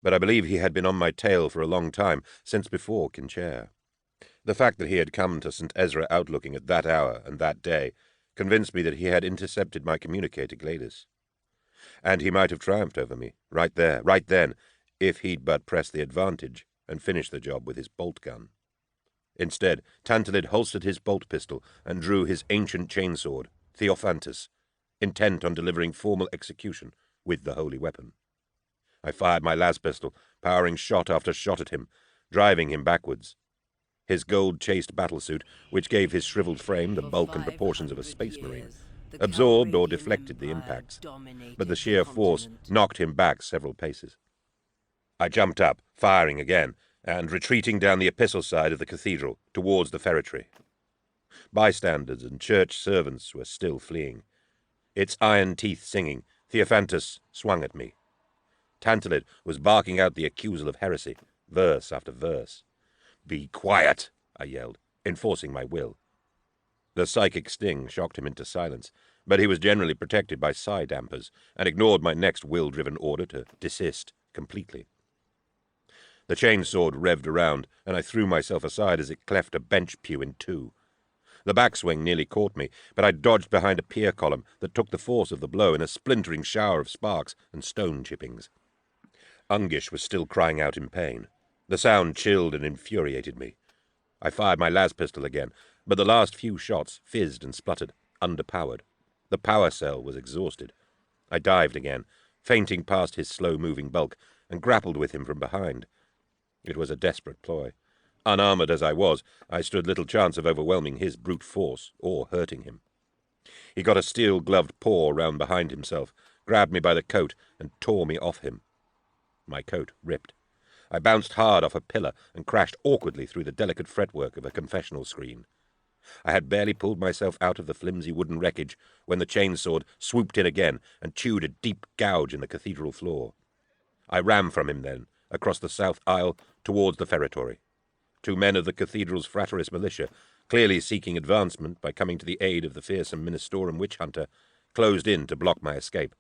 but I believe he had been on my tail for a long time, since before Kinchair. The fact that he had come to St. Ezra outlooking at that hour and that day convinced me that he had intercepted my communique to Gladys. And he might have triumphed over me, right there, right then, if he'd but pressed the advantage and finished the job with his bolt gun. Instead, Tantalid holstered his bolt pistol and drew his ancient chainsword, Theophantus, intent on delivering formal execution with the holy weapon. I fired my las pistol, powering shot after shot at him, driving him backwards. His gold-chased battlesuit, which gave his shriveled frame the bulk and proportions of a space marine, absorbed or deflected the impacts, but the sheer force knocked him back several paces. I jumped up, firing again, and retreating down the epistle side of the cathedral towards the ferretry. Bystanders and church servants were still fleeing. Its iron teeth singing, Theophantus swung at me. Tantalid was barking out the accusal of heresy, verse after verse. "Be quiet," I yelled, enforcing my will. The psychic sting shocked him into silence, but he was generally protected by psi dampers and ignored my next will-driven order to desist completely. The chainsword revved around, and I threw myself aside as it cleft a bench pew in two. The backswing nearly caught me, but I dodged behind a pier column that took the force of the blow in a splintering shower of sparks and stone chippings. Ungish was still crying out in pain. The sound chilled and infuriated me. I fired my las pistol again, but the last few shots fizzed and spluttered, underpowered. The power cell was exhausted. I dived again, feinting past his slow-moving bulk, and grappled with him from behind. It was a desperate ploy. Unarmored as I was, I stood little chance of overwhelming his brute force or hurting him. He got a steel-gloved paw round behind himself, grabbed me by the coat, and tore me off him. My coat ripped. I bounced hard off a pillar and crashed awkwardly through the delicate fretwork of a confessional screen. I had barely pulled myself out of the flimsy wooden wreckage when the chainsword swooped in again and chewed a deep gouge in the cathedral floor. I ran from him then, across the south aisle, towards the feretory. 2 men of the cathedral's frateris militia, clearly seeking advancement by coming to the aid of the fearsome ministorum witch-hunter, closed in to block my escape.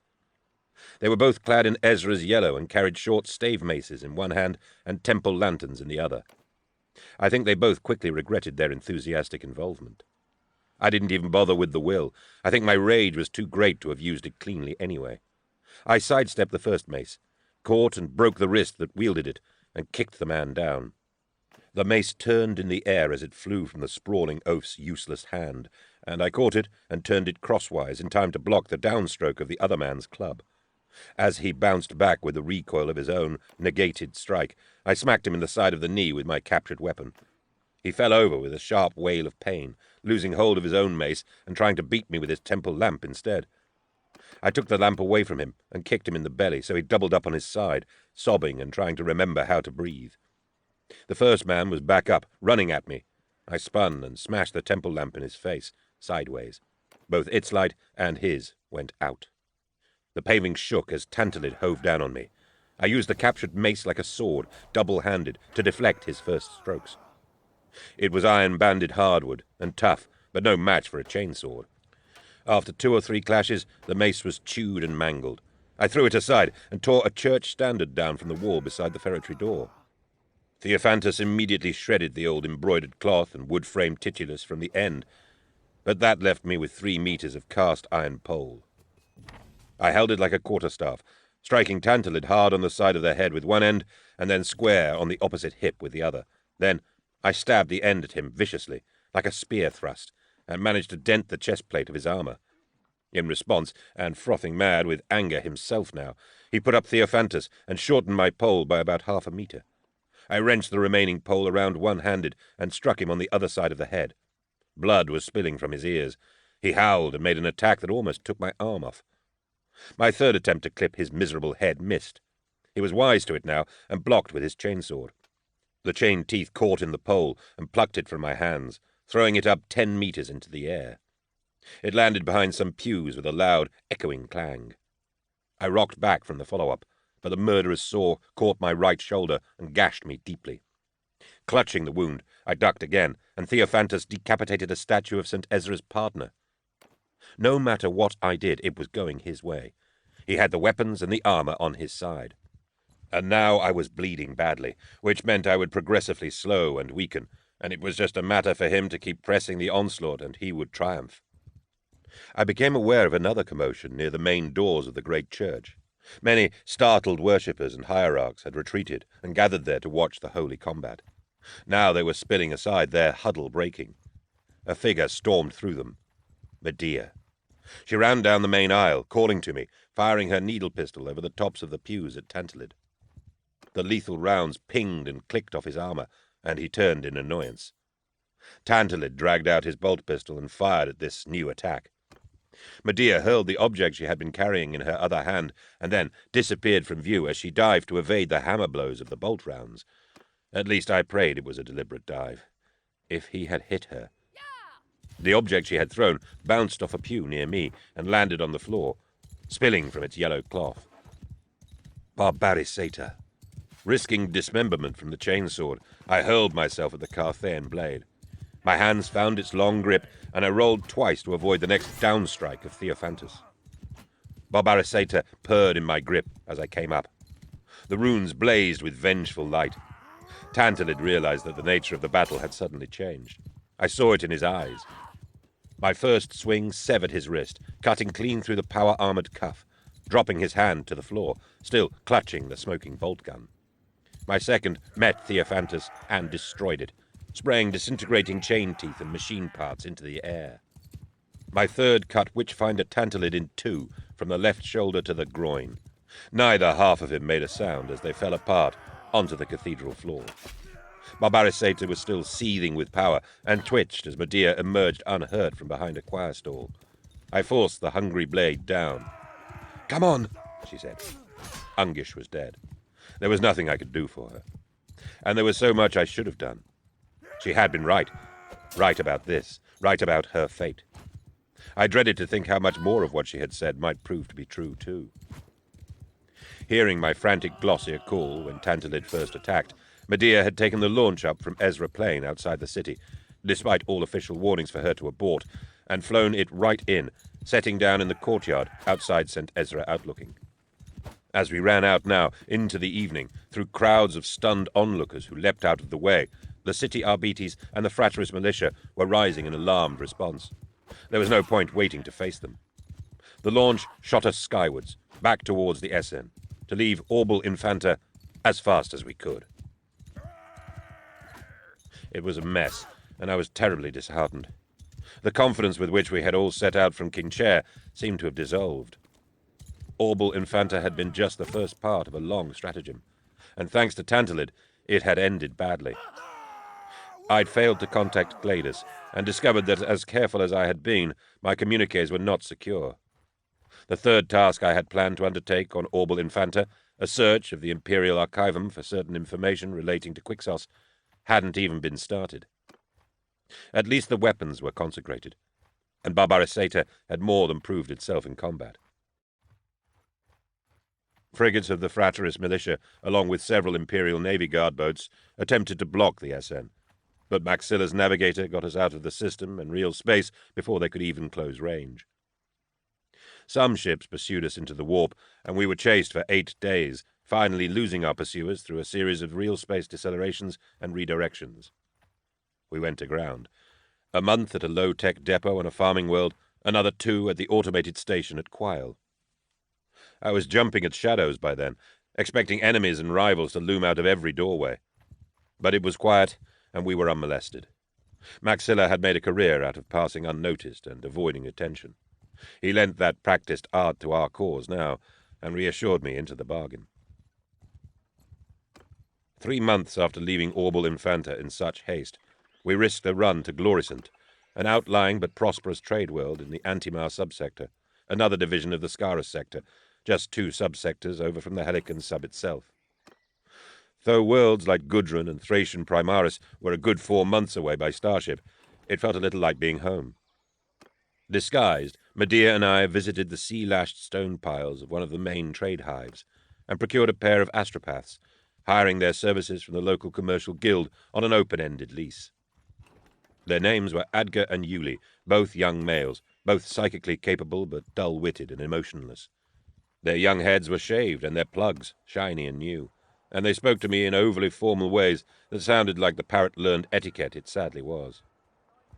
They were both clad in Ezra's yellow and carried short stave maces in one hand and temple lanterns in the other. I think they both quickly regretted their enthusiastic involvement. I didn't even bother with the will. I think my rage was too great to have used it cleanly anyway. I sidestepped the first mace, caught and broke the wrist that wielded it, and kicked the man down. The mace turned in the air as it flew from the sprawling oaf's useless hand, and I caught it and turned it crosswise in time to block the downstroke of the other man's club. As he bounced back with the recoil of his own negated strike, I smacked him in the side of the knee with my captured weapon. He fell over with a sharp wail of pain, losing hold of his own mace and trying to beat me with his temple lamp instead. I took the lamp away from him and kicked him in the belly so he doubled up on his side, sobbing and trying to remember how to breathe. The first man was back up, running at me. I spun and smashed the temple lamp in his face, sideways. Both its light and his went out. The paving shook as Tantalid hove down on me. I used the captured mace like a sword, double-handed, to deflect his first strokes. It was iron-banded hardwood, and tough, but no match for a chainsword. After 2 or 3 clashes, the mace was chewed and mangled. I threw it aside and tore a church standard down from the wall beside the ferretry door. Theophantus immediately shredded the old embroidered cloth and wood-framed titulus from the end, but that left me with 3 meters of cast-iron pole. I held it like a quarterstaff, striking Tantalid hard on the side of the head with one end, and then square on the opposite hip with the other. Then I stabbed the end at him viciously, like a spear thrust, and managed to dent the chest plate of his armor. In response, and frothing mad with anger himself now, he put up Theophantus and shortened my pole by about 1/2 meter. I wrenched the remaining pole around one-handed and struck him on the other side of the head. Blood was spilling from his ears. He howled and made an attack that almost took my arm off. My third attempt to clip his miserable head missed. He was wise to it now and blocked with his chainsword. The chain teeth caught in the pole and plucked it from my hands, throwing it up 10 meters into the air. It landed behind some pews with a loud, echoing clang. I rocked back from the follow-up, but the murderous saw caught my right shoulder and gashed me deeply. Clutching the wound, I ducked again, and Theophantus decapitated a statue of St. Ezra's partner. No matter what I did, it was going his way. He had the weapons and the armor on his side. And now I was bleeding badly, which meant I would progressively slow and weaken, and it was just a matter for him to keep pressing the onslaught, and he would triumph. I became aware of another commotion near the main doors of the great church. Many startled worshippers and hierarchs had retreated and gathered there to watch the holy combat. Now they were spilling aside, their huddle breaking. A figure stormed through them. Medea. She ran down the main aisle, calling to me, firing her needle pistol over the tops of the pews at Tantalid. The lethal rounds pinged and clicked off his armor, and he turned in annoyance. Tantalid dragged out his bolt pistol and fired at this new attack. Medea hurled the object she had been carrying in her other hand, and then disappeared from view as she dived to evade the hammer blows of the bolt rounds. At least I prayed it was a deliberate dive. If he had hit her. The object she had thrown bounced off a pew near me and landed on the floor, spilling from its yellow cloth. Barbaricata. Risking dismemberment from the chainsword, I hurled myself at the Carthaean blade. My hands found its long grip, and I rolled twice to avoid the next downstrike of Theophantus. Barbaricata purred in my grip as I came up. The runes blazed with vengeful light. Tantalid realized that the nature of the battle had suddenly changed. I saw it in his eyes. My first swing severed his wrist, cutting clean through the power-armored cuff, dropping his hand to the floor, still clutching the smoking bolt gun. My second met Theophantus and destroyed it, spraying disintegrating chain teeth and machine parts into the air. My third cut Witchfinder Tantalid in two, from the left shoulder to the groin. Neither half of him made a sound as they fell apart onto the cathedral floor. Barbaricata was still seething with power and twitched as Medea emerged unhurt from behind a choir stall. I forced the hungry blade down. "Come on," she said. Ungish was dead. There was nothing I could do for her. And there was so much I should have done. She had been right. Right about this. Right about her fate. I dreaded to think how much more of what she had said might prove to be true, too. Hearing my frantic Glossier call when Tantalid first attacked, Medea had taken the launch up from Ezra Plain outside the city, despite all official warnings for her to abort, and flown it right in, setting down in the courtyard outside St. Ezra Outlooking. As we ran out now, into the evening, through crowds of stunned onlookers who leapt out of the way, the city arbites and the Frateris militia were rising in alarmed response. There was no point waiting to face them. The launch shot us skywards, back towards the Essen, to leave Orbal Infanta as fast as we could. It was a mess, and I was terribly disheartened. The confidence with which we had all set out from King Chair seemed to have dissolved. Orbal Infanta had been just the first part of a long stratagem, and thanks to Tantalid, it had ended badly. I'd failed to contact Gladys, and discovered that, as careful as I had been, my communiques were not secure. The third task I had planned to undertake on Orbal Infanta, a search of the Imperial Archivum for certain information relating to Quixos, hadn't even been started. At least the weapons were consecrated, and Barbaricata had more than proved itself in combat. Frigates of the Frateris militia, along with several Imperial Navy guard boats, attempted to block the SN, but Maxilla's navigator got us out of the system and real space before they could even close range. Some ships pursued us into the warp, and we were chased for 8 days, finally losing our pursuers through a series of real space decelerations and redirections. We went aground. A month at a low-tech depot in a farming world, another 2 at the automated station at Quile. I was jumping at shadows by then, expecting enemies and rivals to loom out of every doorway. But it was quiet, and we were unmolested. Maxilla had made a career out of passing unnoticed and avoiding attention. He lent that practiced art to our cause now, and reassured me into the bargain. 3 months after leaving Orbal Infanta in such haste, we risked a run to Gloricent, an outlying but prosperous trade world in the Antimar subsector, another division of the Scarus sector, just 2 subsectors over from the Helican sub itself. Though worlds like Gudrun and Thracian Primaris were a good 4 months away by starship, it felt a little like being home. Disguised, Medea and I visited the sea-lashed stone piles of one of the main trade hives, and procured a pair of astropaths, hiring their services from the local commercial guild on an open-ended lease. Their names were Adgar and Yuli, both young males, both psychically capable but dull-witted and emotionless. Their young heads were shaved and their plugs shiny and new. and they spoke to me in overly formal ways that sounded like the parrot-learned etiquette it sadly was.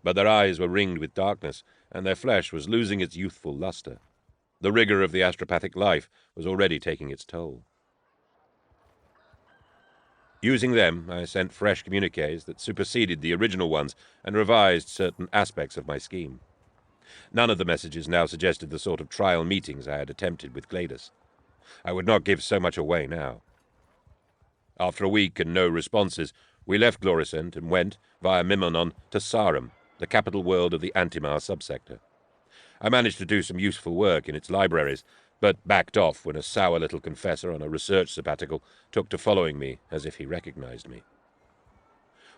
But their eyes were ringed with darkness, and their flesh was losing its youthful luster. The rigor of the astropathic life was already taking its toll. Using them, I sent fresh communiques that superseded the original ones and revised certain aspects of my scheme. None of the messages now suggested the sort of trial meetings I had attempted with Gladys. I would not give so much away now. After a week and no responses, we left Gloricent and went, via Mimonon, to Sarum, the capital world of the Antimar subsector. I managed to do some useful work in its libraries, but backed off when a sour little confessor on a research sabbatical took to following me as if he recognized me.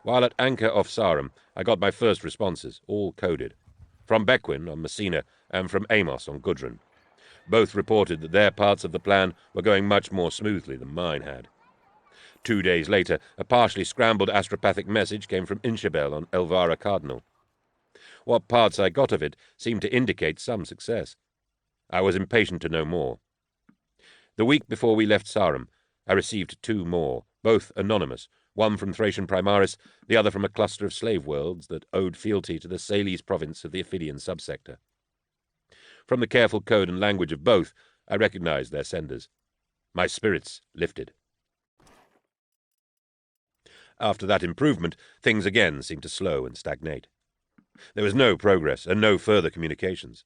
While at anchor off Sarum, I got my first responses, all coded, from Bequin on Messina and from Amos on Gudrun. Both reported that their parts of the plan were going much more smoothly than mine had. 2 days later, a partially scrambled astropathic message came from Inchabel on Elvira Cardinal. What parts I got of it seemed to indicate some success. I was impatient to know more. The week before we left Sarum, I received 2 more, both anonymous, one from Thracian Primaris, the other from a cluster of slave worlds that owed fealty to the Sales province of the Ophidian subsector. From the careful code and language of both, I recognized their senders. My spirits lifted. After that improvement, things again seemed to slow and stagnate. There was no progress and no further communications.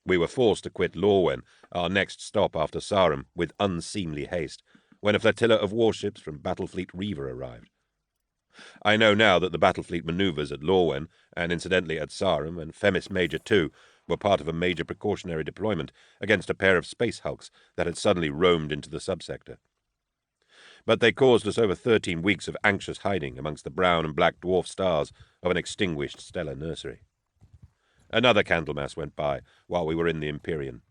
We were forced to quit Lorwen, our next stop after Sarum, with unseemly haste, when a flotilla of warships from Battlefleet Reaver arrived. I know now that the Battlefleet maneuvers at Lorwen, and incidentally at Sarum and Femis Major too, were part of a major precautionary deployment against a pair of space hulks that had suddenly roamed into the subsector. But they caused us over 13 weeks of anxious hiding amongst the brown and black dwarf stars of an extinguished stellar nursery. Another Candlemas went by while we were in the Empyrean,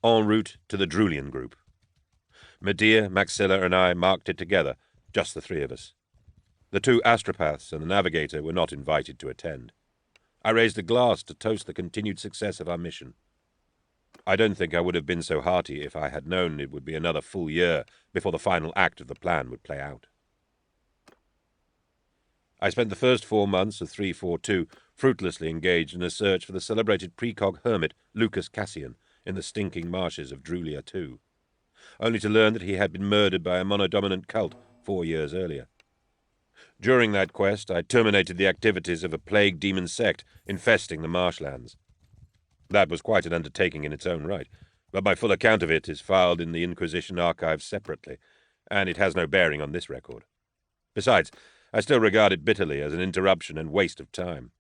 en route to the Drulian group. Medea, Maxilla, and I marked it together, just the 3 of us. The 2 astropaths and the navigator were not invited to attend. I raised a glass to toast the continued success of our mission. I don't think I would have been so hearty if I had known it would be another full year before the final act of the plan would play out. I spent the first 4 months of 342 fruitlessly engaged in a search for the celebrated precog hermit Lucas Cassian in the stinking marshes of Drulia II, only to learn that he had been murdered by a monodominant cult 4 years earlier. During that quest, I terminated the activities of a plague demon sect infesting the marshlands. That was quite an undertaking in its own right, but my full account of it is filed in the Inquisition archives separately, and it has no bearing on this record. Besides, I still regard it bitterly as an interruption and waste of time.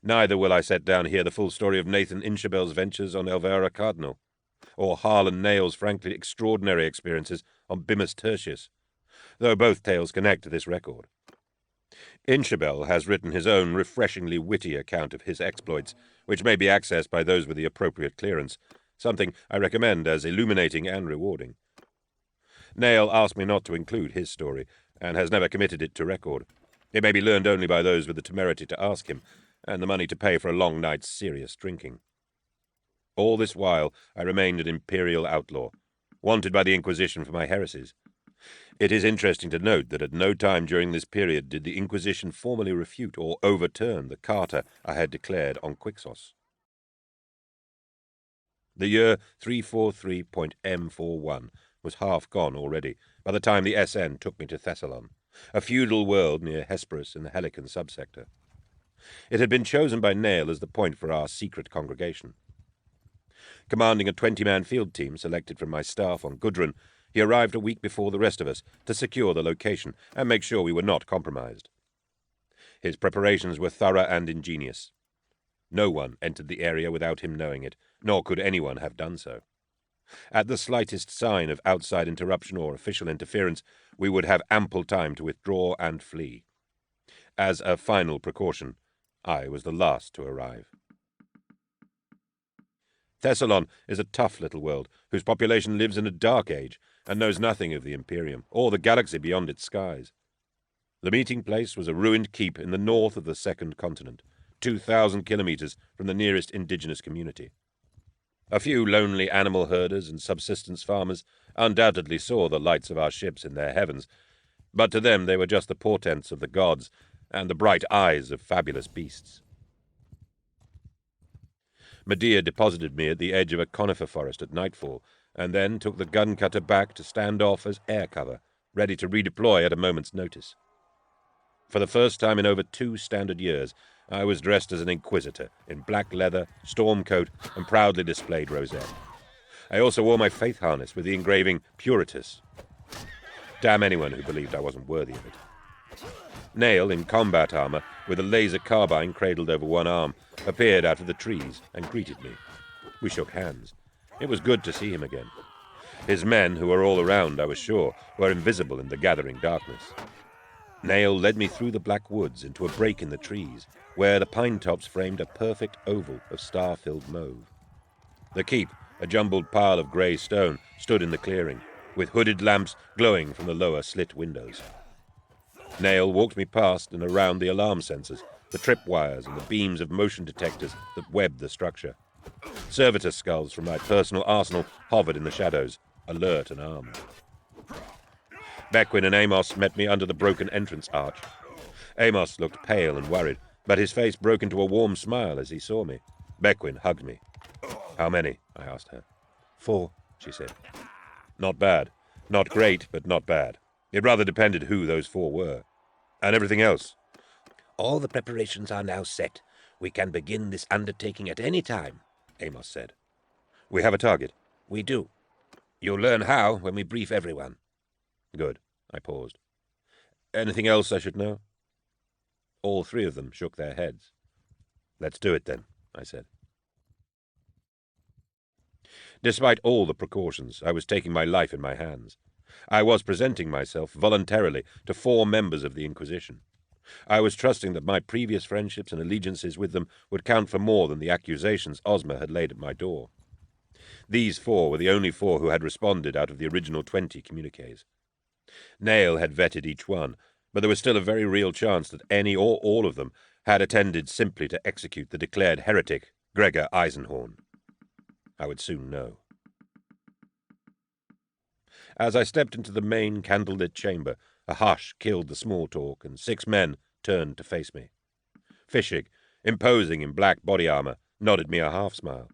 Neither will I set down here the full story of Nathan Inchabel's ventures on Elvira Cardinal, or Harlan Nail's frankly extraordinary experiences on Bimus Tertius, though both tales connect to this record. Inchabel has written his own refreshingly witty account of his exploits, which may be accessed by those with the appropriate clearance, something I recommend as illuminating and rewarding. Nail asked me not to include his story, and has never committed it to record. It may be learned only by those with the temerity to ask him, and the money to pay for a long night's serious drinking. All this while I remained an imperial outlaw, wanted by the Inquisition for my heresies. It is interesting to note that at no time during this period did the Inquisition formally refute or overturn the charter I had declared on Quixos. The year 343.M41 was half gone already by the time the SN took me to Thessalon, a feudal world near Hesperus in the Helican subsector. It had been chosen by Nail as the point for our secret congregation. Commanding a 20-man field team selected from my staff on Gudrun, he arrived a week before the rest of us to secure the location and make sure we were not compromised. His preparations were thorough and ingenious. No one entered the area without him knowing it, nor could anyone have done so. At the slightest sign of outside interruption or official interference, we would have ample time to withdraw and flee. As a final precaution, I was the last to arrive. Thessalon is a tough little world whose population lives in a dark age and knows nothing of the Imperium or the galaxy beyond its skies. The meeting place was a ruined keep in the north of the second continent, 2,000 kilometers from the nearest indigenous community. A few lonely animal herders and subsistence farmers undoubtedly saw the lights of our ships in their heavens, but to them they were just the portents of the gods and the bright eyes of fabulous beasts. Medea deposited me at the edge of a conifer forest at nightfall, and then took the gun cutter back to stand off as air cover, ready to redeploy at a moment's notice. For the first time in over 2 standard years, I was dressed as an inquisitor, in black leather, storm coat, and proudly displayed rosette. I also wore my faith harness with the engraving Puritas. Damn anyone who believed I wasn't worthy of it. Nail, in combat armor, with a laser carbine cradled over one arm, appeared out of the trees and greeted me. We shook hands. It was good to see him again. His men, who were all around, I was sure, were invisible in the gathering darkness. Nail led me through the black woods into a break in the trees, where the pine tops framed a perfect oval of star-filled mauve. The keep, a jumbled pile of grey stone, stood in the clearing, with hooded lamps glowing from the lower slit windows. Nail walked me past and around the alarm sensors, the tripwires and the beams of motion detectors that webbed the structure. Servitor skulls from my personal arsenal hovered in the shadows, alert and armed. Beckwin and Amos met me under the broken entrance arch. Amos looked pale and worried, but his face broke into a warm smile as he saw me. Beckwin hugged me. "How many?" I asked her. 4, she said. Not bad. Not great, but not bad. It rather depended who those 4 were. And everything else? "All the preparations are now set. We can begin this undertaking at any time," Amos said. We have a target? "We do. You'll learn how when we brief everyone." Good. I paused. Anything else I should know? All 3 of them shook their heads. "Let's do it then," I said. Despite all the precautions, I was taking my life in my hands. I was presenting myself voluntarily to 4 members of the Inquisition. I was trusting that my previous friendships and allegiances with them would count for more than the accusations Ozma had laid at my door. These 4 were the only 4 who had responded out of the original 20 communiques. Nail had vetted each one, but there was still a very real chance that any or all of them had attended simply to execute the declared heretic, Gregor Eisenhorn. I would soon know. As I stepped into the main candlelit chamber, a hush killed the small talk, and 6 men turned to face me. Fishig, imposing in black body armor, nodded me a half-smile.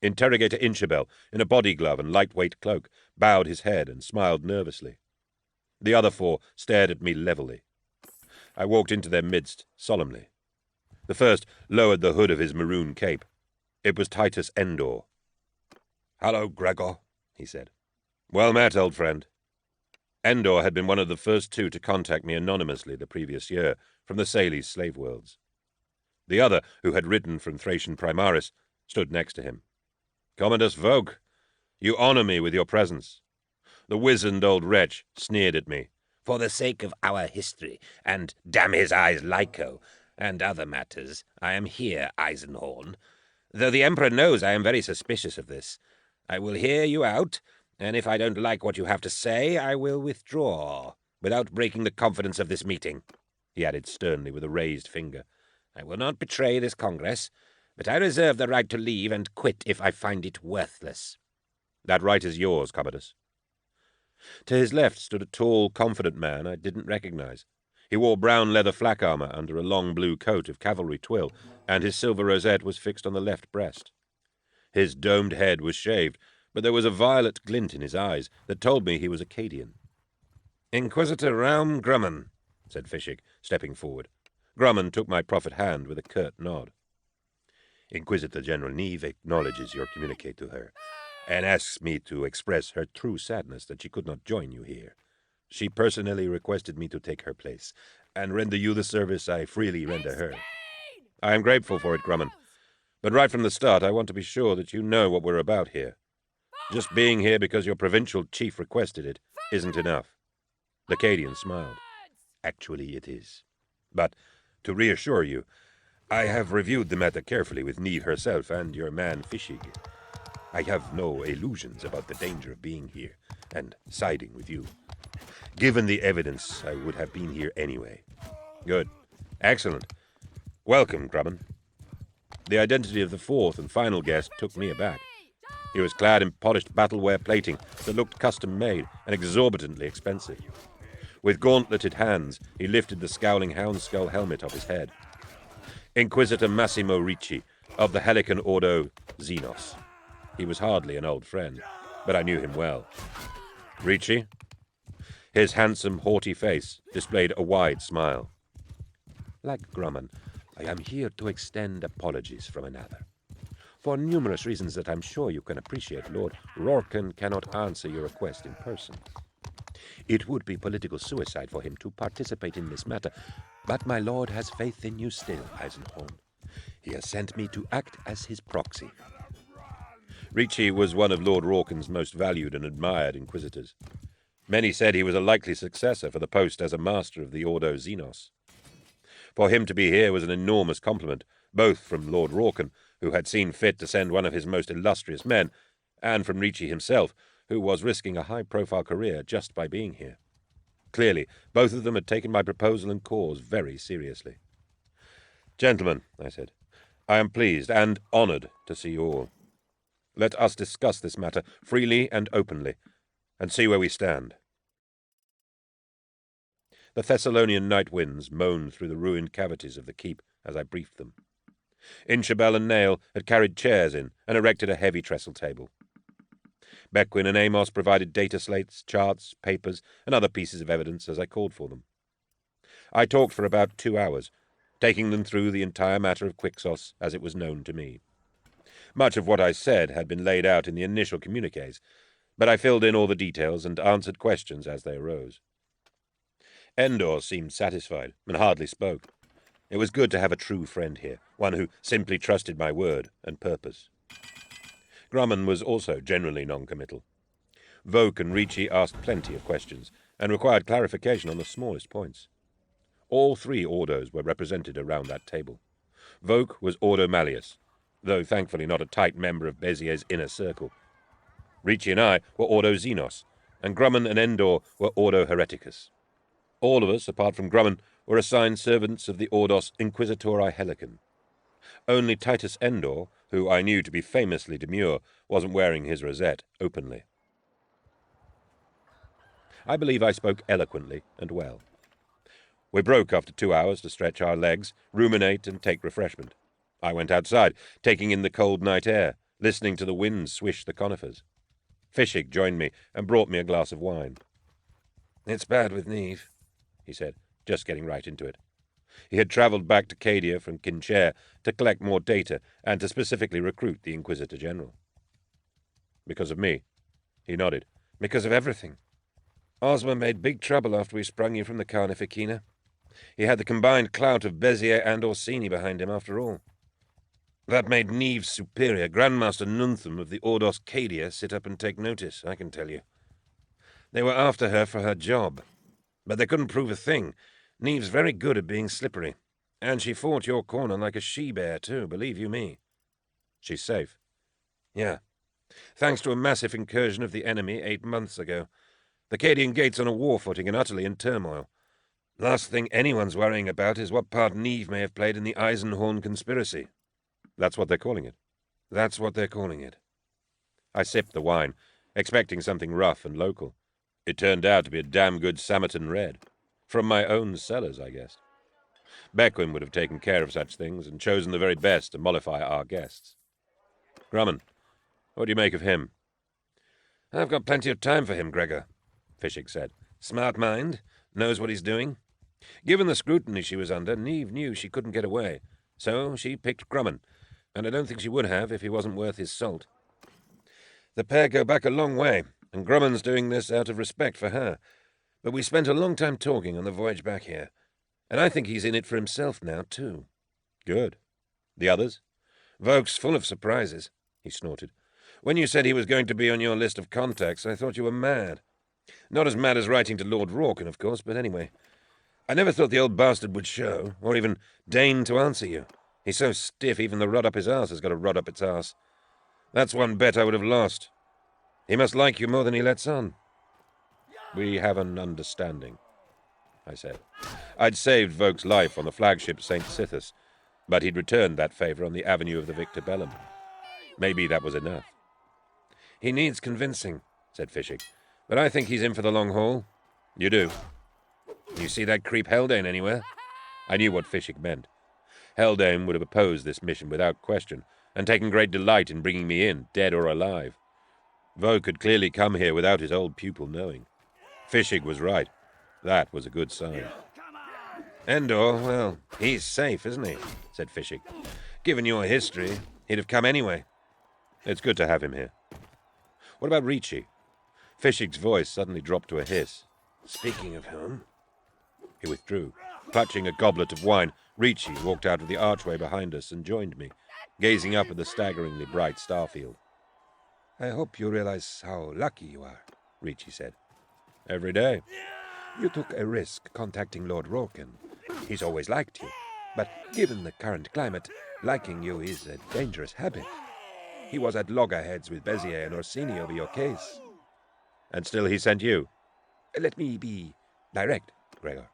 Interrogator Inchabel, in a body glove and lightweight cloak, bowed his head and smiled nervously. The other 4 stared at me levelly. I walked into their midst solemnly. The first lowered the hood of his maroon cape. It was Titus Endor. "Hello, Gregor," he said. "Well met, old friend." Endor had been one of the first 2 to contact me anonymously the previous year from the Salles slave worlds. The other, who had ridden from Thracian Primaris, stood next to him. "Commodus Vogue, you honor me with your presence." The wizened old wretch sneered at me. "For the sake of our history, and damn his eyes Lyco, and other matters, I am here, Eisenhorn. Though the Emperor knows I am very suspicious of this. I will hear you out, and if I don't like what you have to say, I will withdraw, without breaking the confidence of this meeting," he added sternly with a raised finger. "I will not betray this Congress, but I reserve the right to leave and quit if I find it worthless." "That right is yours, Commodus." To his left stood a tall, confident man I didn't recognize. He wore brown leather flak armor under a long blue coat of cavalry twill, and his silver rosette was fixed on the left breast. His domed head was shaved, but there was a violet glint in his eyes that told me he was Akkadian. "Inquisitor Raum Grumman," said Fishig, stepping forward. Grumman took my proffered hand with a curt nod. Inquisitor General Neve acknowledges your communique to her, and asks me to express her true sadness that she could not join you here. She personally requested me to take her place, and render you the service I freely render her. I am grateful for it, Grumman. But right from the start, I want to be sure that you know what we're about here. Just being here because your provincial chief requested it isn't enough. The Cadian smiled. Actually, it is. But, to reassure you, I have reviewed the matter carefully with Neve herself and your man Fishig. I have no illusions about the danger of being here and siding with you. Given the evidence, I would have been here anyway. Good. Excellent. Welcome, Grumman. The identity of the 4th and final guest took me aback. He was clad in polished battle-wear plating that looked custom-made and exorbitantly expensive. With gauntleted hands, he lifted the scowling hound skull helmet off his head. Inquisitor Massimo Ricci, of the Helican Ordo Xenos. He was hardly an old friend, but I knew him well. Ricci? His handsome, haughty face displayed a wide smile. Like Grumman, I am here to extend apologies from another. For numerous reasons that I'm sure you can appreciate, Lord Rorken cannot answer your request in person. It would be political suicide for him to participate in this matter, but my lord has faith in you still, Eisenhorn. He has sent me to act as his proxy. Ricci was one of Lord Rorken's most valued and admired inquisitors. Many said he was a likely successor for the post as a master of the Ordo Xenos. For him to be here was an enormous compliment, both from Lord Rorken, who had seen fit to send one of his most illustrious men, and from Ricci himself, who was risking a high-profile career just by being here. Clearly, both of them had taken my proposal and cause very seriously. Gentlemen, I said, I am pleased and honored to see you all. Let us discuss this matter freely and openly, and see where we stand. The Thessalonian night winds moaned through the ruined cavities of the keep as I briefed them. Inchabel and Nail had carried chairs in and erected a heavy trestle table. Beckwin and Amos provided data slates, charts, papers, and other pieces of evidence as I called for them. I talked for about 2 hours, taking them through the entire matter of Quixos as it was known to me. Much of what I said had been laid out in the initial communiques, but I filled in all the details and answered questions as they arose. Endor seemed satisfied and hardly spoke. It was good to have a true friend here, one who simply trusted my word and purpose. Grumman was also generally non-committal. Voke and Ricci asked plenty of questions and required clarification on the smallest points. All 3 Ordos were represented around that table. Voke was Ordo Malleus, though thankfully not a tight member of Bezier's inner circle. Ricci and I were Ordo Xenos, and Grumman and Endor were Ordo Hereticus. All of us, apart from Grumman, were assigned servants of the Ordos Inquisitori Helican. Only Titus Endor, who I knew to be famously demure, wasn't wearing his rosette openly. I believe I spoke eloquently and well. We broke after 2 hours to stretch our legs, ruminate, and take refreshment. I went outside, taking in the cold night air, listening to the wind swish the conifers. Fischig joined me and brought me a glass of wine. "It's bad with Neve," he said, just getting right into it. He had travelled back to Cadia from Kinchair to collect more data and to specifically recruit the Inquisitor General. "Because of me?" He nodded. "Because of everything. Ozma made big trouble after we sprung you from the Carnificina. He had the combined clout of Bezier and Orsini behind him, after all. That made Neve's superior, Grandmaster Nuntham of the Ordos Cadia, sit up and take notice, I can tell you. They were after her for her job, but they couldn't prove a thing. Neve's very good at being slippery, and she fought your corner like a she-bear, too, believe you me." "She's safe?" "Yeah. Thanks to a massive incursion of the enemy 8 months ago. The Cadian Gate's on a war footing and utterly in turmoil. Last thing anyone's worrying about is what part Neve may have played in the Eisenhorn conspiracy." "That's what they're calling it?" "That's what they're calling it." I sipped the wine, expecting something rough and local. It turned out to be a damn good Samaritan red. From my own cellars, I guessed. Beckwin would have taken care of such things and chosen the very best to mollify our guests. "Grumman, what do you make of him?" "I've got plenty of time for him, Gregor," Fischig said. "Smart mind, knows what he's doing. Given the scrutiny she was under, Neve knew she couldn't get away, so she picked Grumman, and I don't think she would have if he wasn't worth his salt. The pair go back a long way, and Grumman's doing this out of respect for her. But we spent a long time talking on the voyage back here, and I think he's in it for himself now, too." "Good. The others?" "Voke's full of surprises," he snorted. "When you said he was going to be on your list of contacts, I thought you were mad. Not as mad as writing to Lord Rorken, of course, but anyway. I never thought the old bastard would show, or even deign to answer you. He's so stiff even the rod up his arse has got a rod up its arse. That's one bet I would have lost. He must like you more than he lets on." "We have an understanding," I said. I'd saved Voke's life on the flagship St. Sithus, but he'd returned that favour on the avenue of the Victor Bellum. Maybe that was enough. He needs convincing, said Fischig, but I think he's in for the long haul. You do? You see that creep Haldane anywhere? I knew what Fischig meant. Haldane would have opposed this mission without question, and taken great delight in bringing me in, dead or alive. Vogue had clearly come here without his old pupil knowing. Fischig was right. That was a good sign. Endor, well, he's safe, isn't he? Said Fischig. Given your history, he'd have come anyway. It's good to have him here. What about Ricci? Fischig's voice suddenly dropped to a hiss. Speaking of whom? He withdrew. Clutching a goblet of wine, Ricci walked out of the archway behind us and joined me, gazing up at the staggeringly bright starfield. I hope you realize how lucky you are, Ricci said. Every day. You took a risk contacting Lord Rorken. He's always liked you, but given the current climate, liking you is a dangerous habit. He was at loggerheads with Bezier and Orsini over your case. And still he sent you? Let me be direct, Gregor.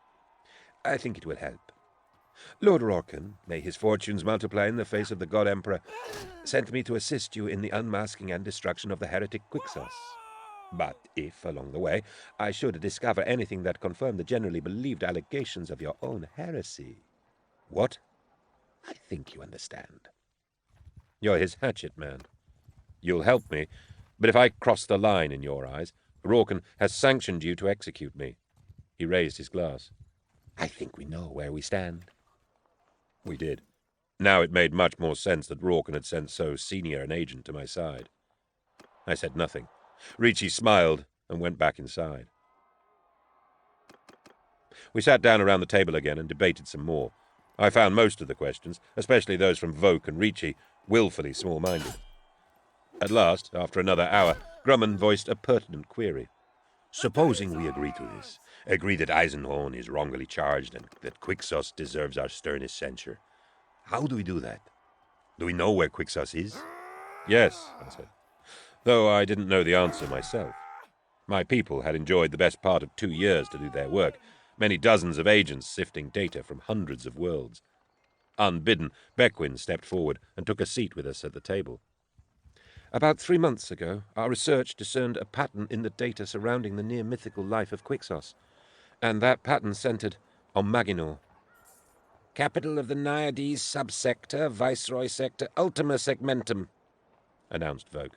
I think it will help. Lord Rorken, may his fortunes multiply in the face of the God Emperor, sent me to assist you in the unmasking and destruction of the heretic Quixos. But if, along the way, I should discover anything that confirmed the generally believed allegations of your own heresy... What? I think you understand. You're his hatchet man. You'll help me, but if I cross the line in your eyes, Rorken has sanctioned you to execute me. He raised his glass. I think we know where we stand. We did. Now it made much more sense that Rorken had sent so senior an agent to my side. I said nothing. Ricci smiled and went back inside. We sat down around the table again and debated some more. I found most of the questions, especially those from Voke and Ricci, willfully small-minded. At last, after another hour, Grumman voiced a pertinent query. Supposing we agree to this, agree that Eisenhorn is wrongly charged and that Quixos deserves our sternest censure. How do we do that? Do we know where Quixos is? Yes, I said, though I didn't know the answer myself. My people had enjoyed the best part of 2 years to do their work, many dozens of agents sifting data from hundreds of worlds. Unbidden, Beckwin stepped forward and took a seat with us at the table. About 3 months ago, our research discerned a pattern in the data surrounding the near-mythical life of Quixos, and that pattern centered on Maginor. Capital of the Naiades subsector, Viceroy sector, Ultima Segmentum, announced Vogue.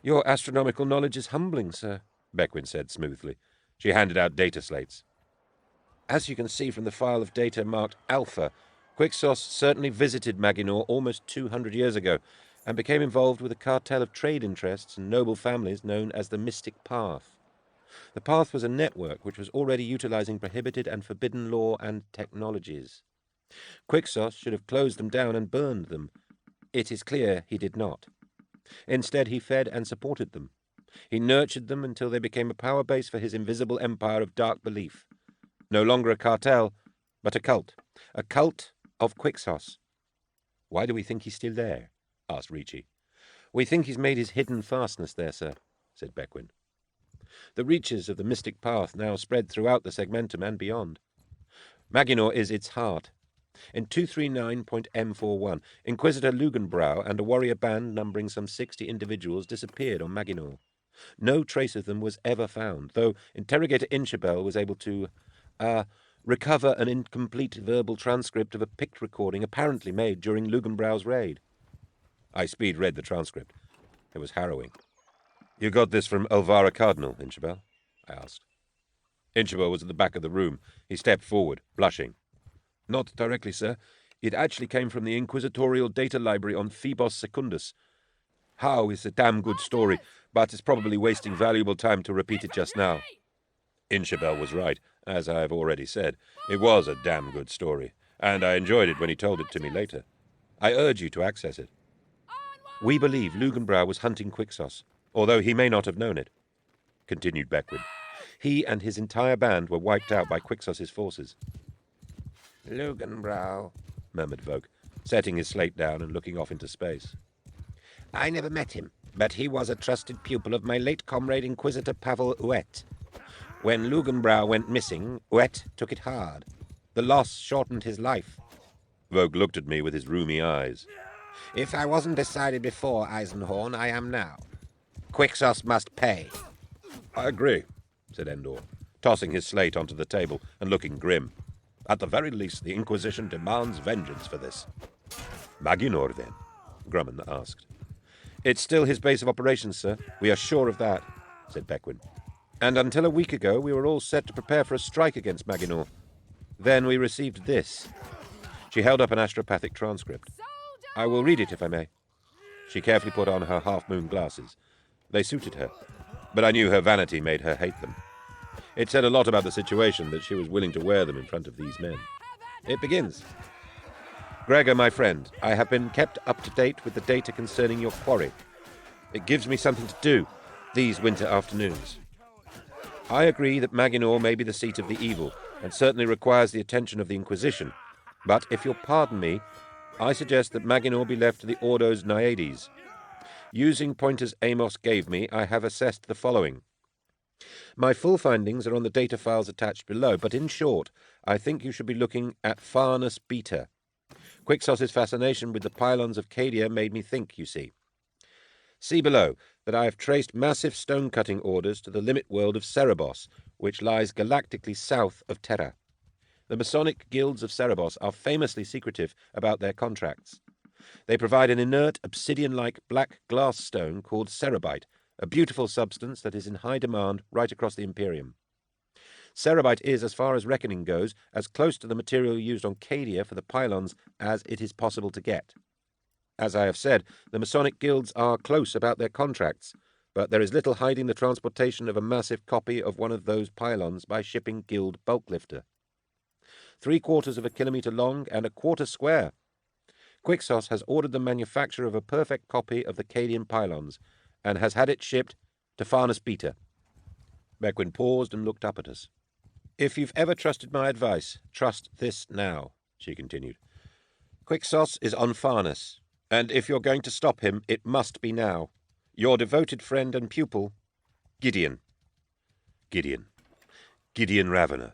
Your astronomical knowledge is humbling, sir, Beckwin said smoothly. She handed out data slates. As you can see from the file of data marked Alpha, Quixos certainly visited Maginor almost 200 years ago, and became involved with a cartel of trade interests and noble families known as the Mystic Path. The Path was a network which was already utilizing prohibited and forbidden law and technologies. Quixos should have closed them down and burned them. It is clear he did not. Instead, he fed and supported them. He nurtured them until they became a power base for his invisible empire of dark belief. No longer a cartel, but a cult of Quixos. Why do we think he's still there? Asked Ricci. We think he's made his hidden fastness there, sir, said Beckwin. The reaches of the Mystic Path now spread throughout the Segmentum and beyond. Maginor is its heart. In 239.M41, Inquisitor Lugenbrow and a warrior band numbering some 60 individuals disappeared on Maginor. No trace of them was ever found, though Interrogator Inchabel was able to, recover an incomplete verbal transcript of a picked recording apparently made during Lugenbrow's raid. I speed-read the transcript. It was harrowing. You got this from Elvira Cardinal, Inchabel? I asked. Inchabel was at the back of the room. He stepped forward, blushing. Not directly, sir. It actually came from the Inquisitorial Data Library on Phoebos Secundus. How is a damn good story, but it's probably wasting valuable time to repeat it just now. Inchabel was right, as I have already said. It was a damn good story, and I enjoyed it when he told it to me later. I urge you to access it. We believe Lugenbrow was hunting Quixos, although he may not have known it, continued Beckwin. He and his entire band were wiped out by Quixos' forces. Lugenbrow, murmured Vogue, setting his slate down and looking off into space. I never met him, but he was a trusted pupil of my late comrade Inquisitor Pavel Huet. When Lugenbrow went missing, Huet took it hard. The loss shortened his life. Vogue looked at me with his rheumy eyes. If I wasn't decided before Eisenhorn, I am now. Quixos must pay. I agree, said Endor, tossing his slate onto the table and looking grim. At the very least, the Inquisition demands vengeance for this. Maginor, then? Grumman asked. It's still his base of operations, sir. We are sure of that, said Bequin. And until a week ago, we were all set to prepare for a strike against Maginor. Then we received this. She held up an astropathic transcript. I will read it, if I may. She carefully put on her half-moon glasses. They suited her, but I knew her vanity made her hate them. It said a lot about the situation that she was willing to wear them in front of these men. It begins. Gregor, my friend, I have been kept up to date with the data concerning your quarry. It gives me something to do these winter afternoons. I agree that Maginor may be the seat of the evil, and certainly requires the attention of the Inquisition. But if you'll pardon me, I suggest that Maginor be left to the Ordo's Naiades. Using pointers Amos gave me, I have assessed the following. My full findings are on the data files attached below, but in short, I think you should be looking at Farnus Beta. Quixos's fascination with the pylons of Cadia made me think, you see. See below that I have traced massive stone-cutting orders to the limit world of Cerebos, which lies galactically south of Terra. The Masonic guilds of Cerebos are famously secretive about their contracts. They provide an inert, obsidian-like black glass stone called cerebite, a beautiful substance that is in high demand right across the Imperium. Cerebite is, as far as reckoning goes, as close to the material used on Cadia for the pylons as it is possible to get. As I have said, the Masonic guilds are close about their contracts, but there is little hiding the transportation of a massive copy of one of those pylons by shipping guild bulk lifter. 3/4 of a kilometre long and 1/4 square. Quixos has ordered the manufacture of a perfect copy of the Cadian pylons, and has had it shipped to Farnus Beta. Bequin paused and looked up at us. If you've ever trusted my advice, trust this now, she continued. Quixos is on Farnus, and if you're going to stop him, it must be now. Your devoted friend and pupil, Gideon. Gideon Ravener.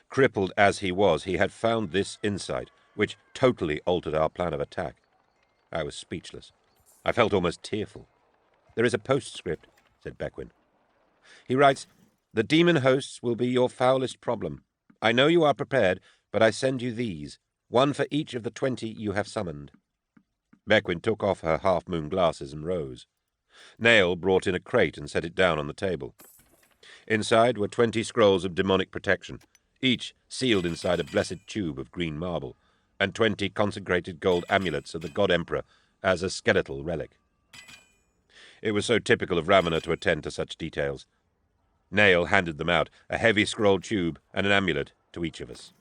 Crippled as he was, he had found this insight, which totally altered our plan of attack. I was speechless. I felt almost tearful. There is a postscript, said Bequin. He writes, The demon hosts will be your foulest problem. I know you are prepared, but I send you these, one for each of the 20 you have summoned. Bequin took off her half-moon glasses and rose. Nail brought in a crate and set it down on the table. Inside were 20 scrolls of demonic protection, each sealed inside a blessed tube of green marble, and 20 consecrated gold amulets of the God Emperor as a skeletal relic. It was so typical of Ravener to attend to such details. Nail handed them out, a heavy scroll tube and an amulet to each of us.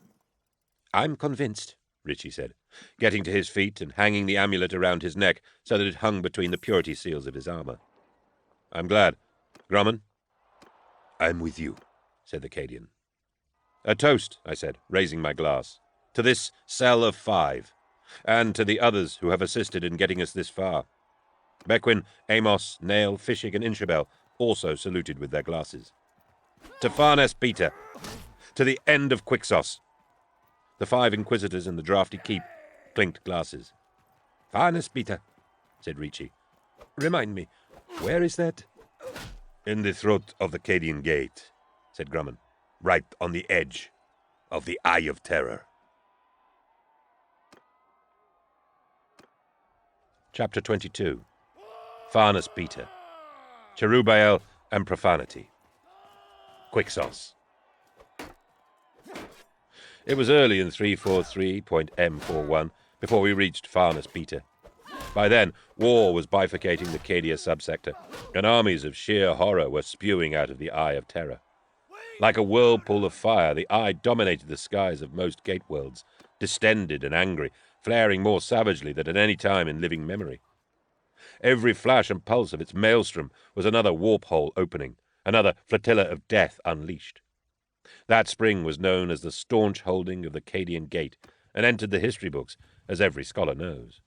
I'm convinced, Ritchie said, getting to his feet and hanging the amulet around his neck so that it hung between the purity seals of his armour. I'm glad. Grumman? I'm with you, said the Cadian. A toast, I said, raising my glass, to this cell of 5, and to the others who have assisted in getting us this far. Bequin, Amos, Nail, Fishig, and Inshabel also saluted with their glasses. To Farnus Beta, to the end of Quixos. The 5 inquisitors in the drafty keep clinked glasses. Farnus Beta, said Ricci. Remind me, where is that? In the throat of the Cadian Gate, said Grumman, right on the edge of the Eye of Terror. Chapter 22. Farnus Beta. Cherubael and Profanity. Quixos. It was early in 343.M41 before we reached Farnus Beta. By then, war was bifurcating the Cadia subsector, and armies of sheer horror were spewing out of the Eye of Terror. Like a whirlpool of fire, the Eye dominated the skies of most gate worlds, distended and angry, flaring more savagely than at any time in living memory. Every flash and pulse of its maelstrom was another warp hole opening, another flotilla of death unleashed. That spring was known as the staunch holding of the Cadian Gate, and entered the history books, as every scholar knows.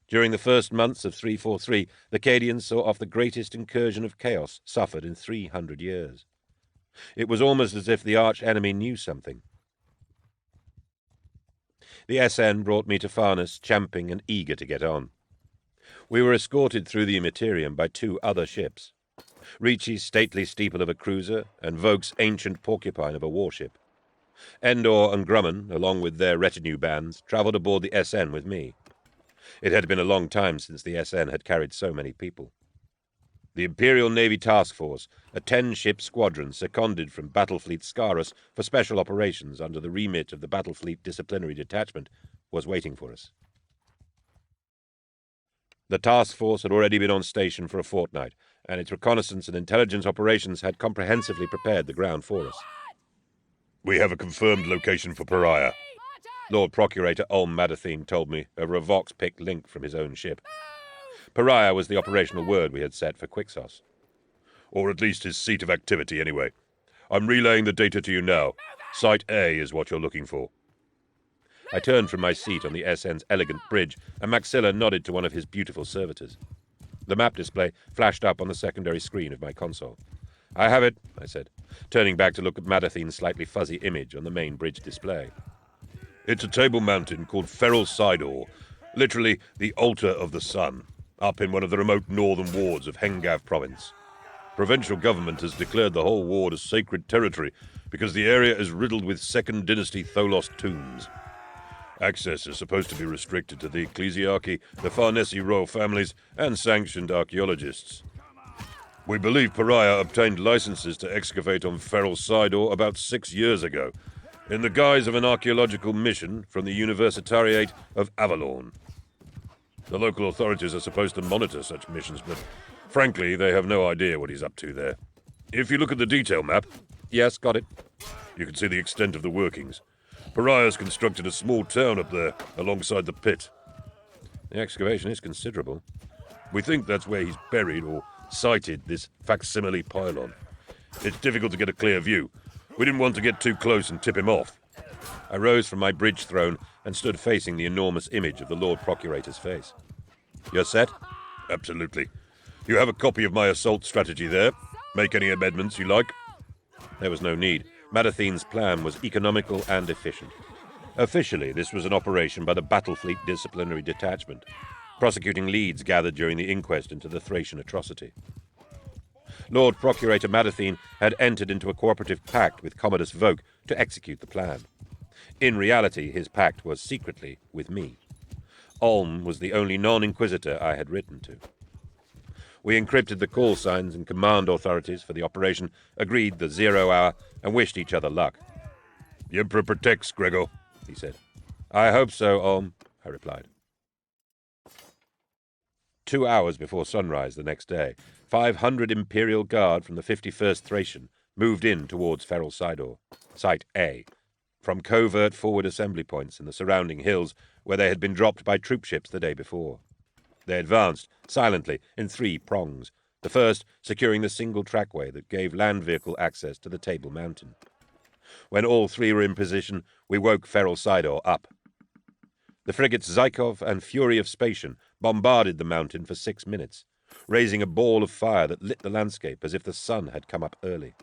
During the first months of 343, the Cadians saw off the greatest incursion of chaos suffered in 300 years. It was almost as if the arch-enemy knew something. The SN brought me to Farnus, champing and eager to get on. We were escorted through the immaterium by 2 other ships, Ricci's stately steeple of a cruiser and Voke's ancient porcupine of a warship. Endor and Grumman, along with their retinue bands, travelled aboard the SN with me. It had been a long time since the SN had carried so many people. The Imperial Navy Task Force, a 10-ship squadron seconded from Battlefleet Scarus for special operations under the remit of the Battlefleet Disciplinary Detachment, was waiting for us. The task force had already been on station for a fortnight, and its reconnaissance and intelligence operations had comprehensively prepared the ground for us. We have a confirmed location for Pariah. Lord Procurator Ulm Madathene told me over a Vox-picked link from his own ship. Pariah was the operational word we had set for Quixos. Or at least his seat of activity, anyway. I'm relaying the data to you now. Site A is what you're looking for. I turned from my seat on the SN's elegant bridge, and Maxilla nodded to one of his beautiful servitors. The map display flashed up on the secondary screen of my console. "I have it," I said, turning back to look at Madathene's slightly fuzzy image on the main bridge display. It's a table mountain called Feral Sidor, literally the altar of the sun, up in one of the remote northern wards of Hengav province. Provincial government has declared the whole ward as sacred territory because the area is riddled with Second Dynasty Tholos tombs. Access is supposed to be restricted to the ecclesiarchy, the Farnese royal families, and sanctioned archaeologists. We believe Pariah obtained licenses to excavate on Feral Sidor about 6 years ago, in the guise of an archaeological mission from the Universitariate of Avalon. The local authorities are supposed to monitor such missions, but frankly, they have no idea what he's up to there. If you look at the detail map, "Yes, got it." you can see the extent of the workings. Pariah's constructed a small town up there, alongside the pit. The excavation is considerable. We think that's where he's buried or sited this facsimile pylon. It's difficult to get a clear view. We didn't want to get too close and tip him off. I rose from my bridge throne and stood facing the enormous image of the Lord Procurator's face. "You're set?" Absolutely. You have a copy of my assault strategy there. Make any amendments you like. There was no need. Madathene's plan was economical and efficient. Officially, this was an operation by the Battlefleet Disciplinary Detachment, prosecuting leads gathered during the inquest into the Thracian atrocity. Lord Procurator Madathene had entered into a cooperative pact with Commodus Voke to execute the plan. In reality, his pact was secretly with me. Ulm was the only non-inquisitor I had written to. We encrypted the call signs and command authorities for the operation, agreed the 0 hour, and wished each other luck. The Emperor protects, Gregor, he said. "I hope so, Ulm," I replied. 2 hours before sunrise the next day, 500 Imperial Guard from the 51st Thracian moved in towards Feral Sidor, Site A, from covert forward assembly points in the surrounding hills where they had been dropped by troopships the day before. They advanced, silently, in 3 prongs, the first securing the single trackway that gave land vehicle access to the Table Mountain. When all 3 were in position, we woke Feral Sidor up. The frigates Zykov and Fury of Spatian bombarded the mountain for 6 minutes, raising a ball of fire that lit the landscape as if the sun had come up early.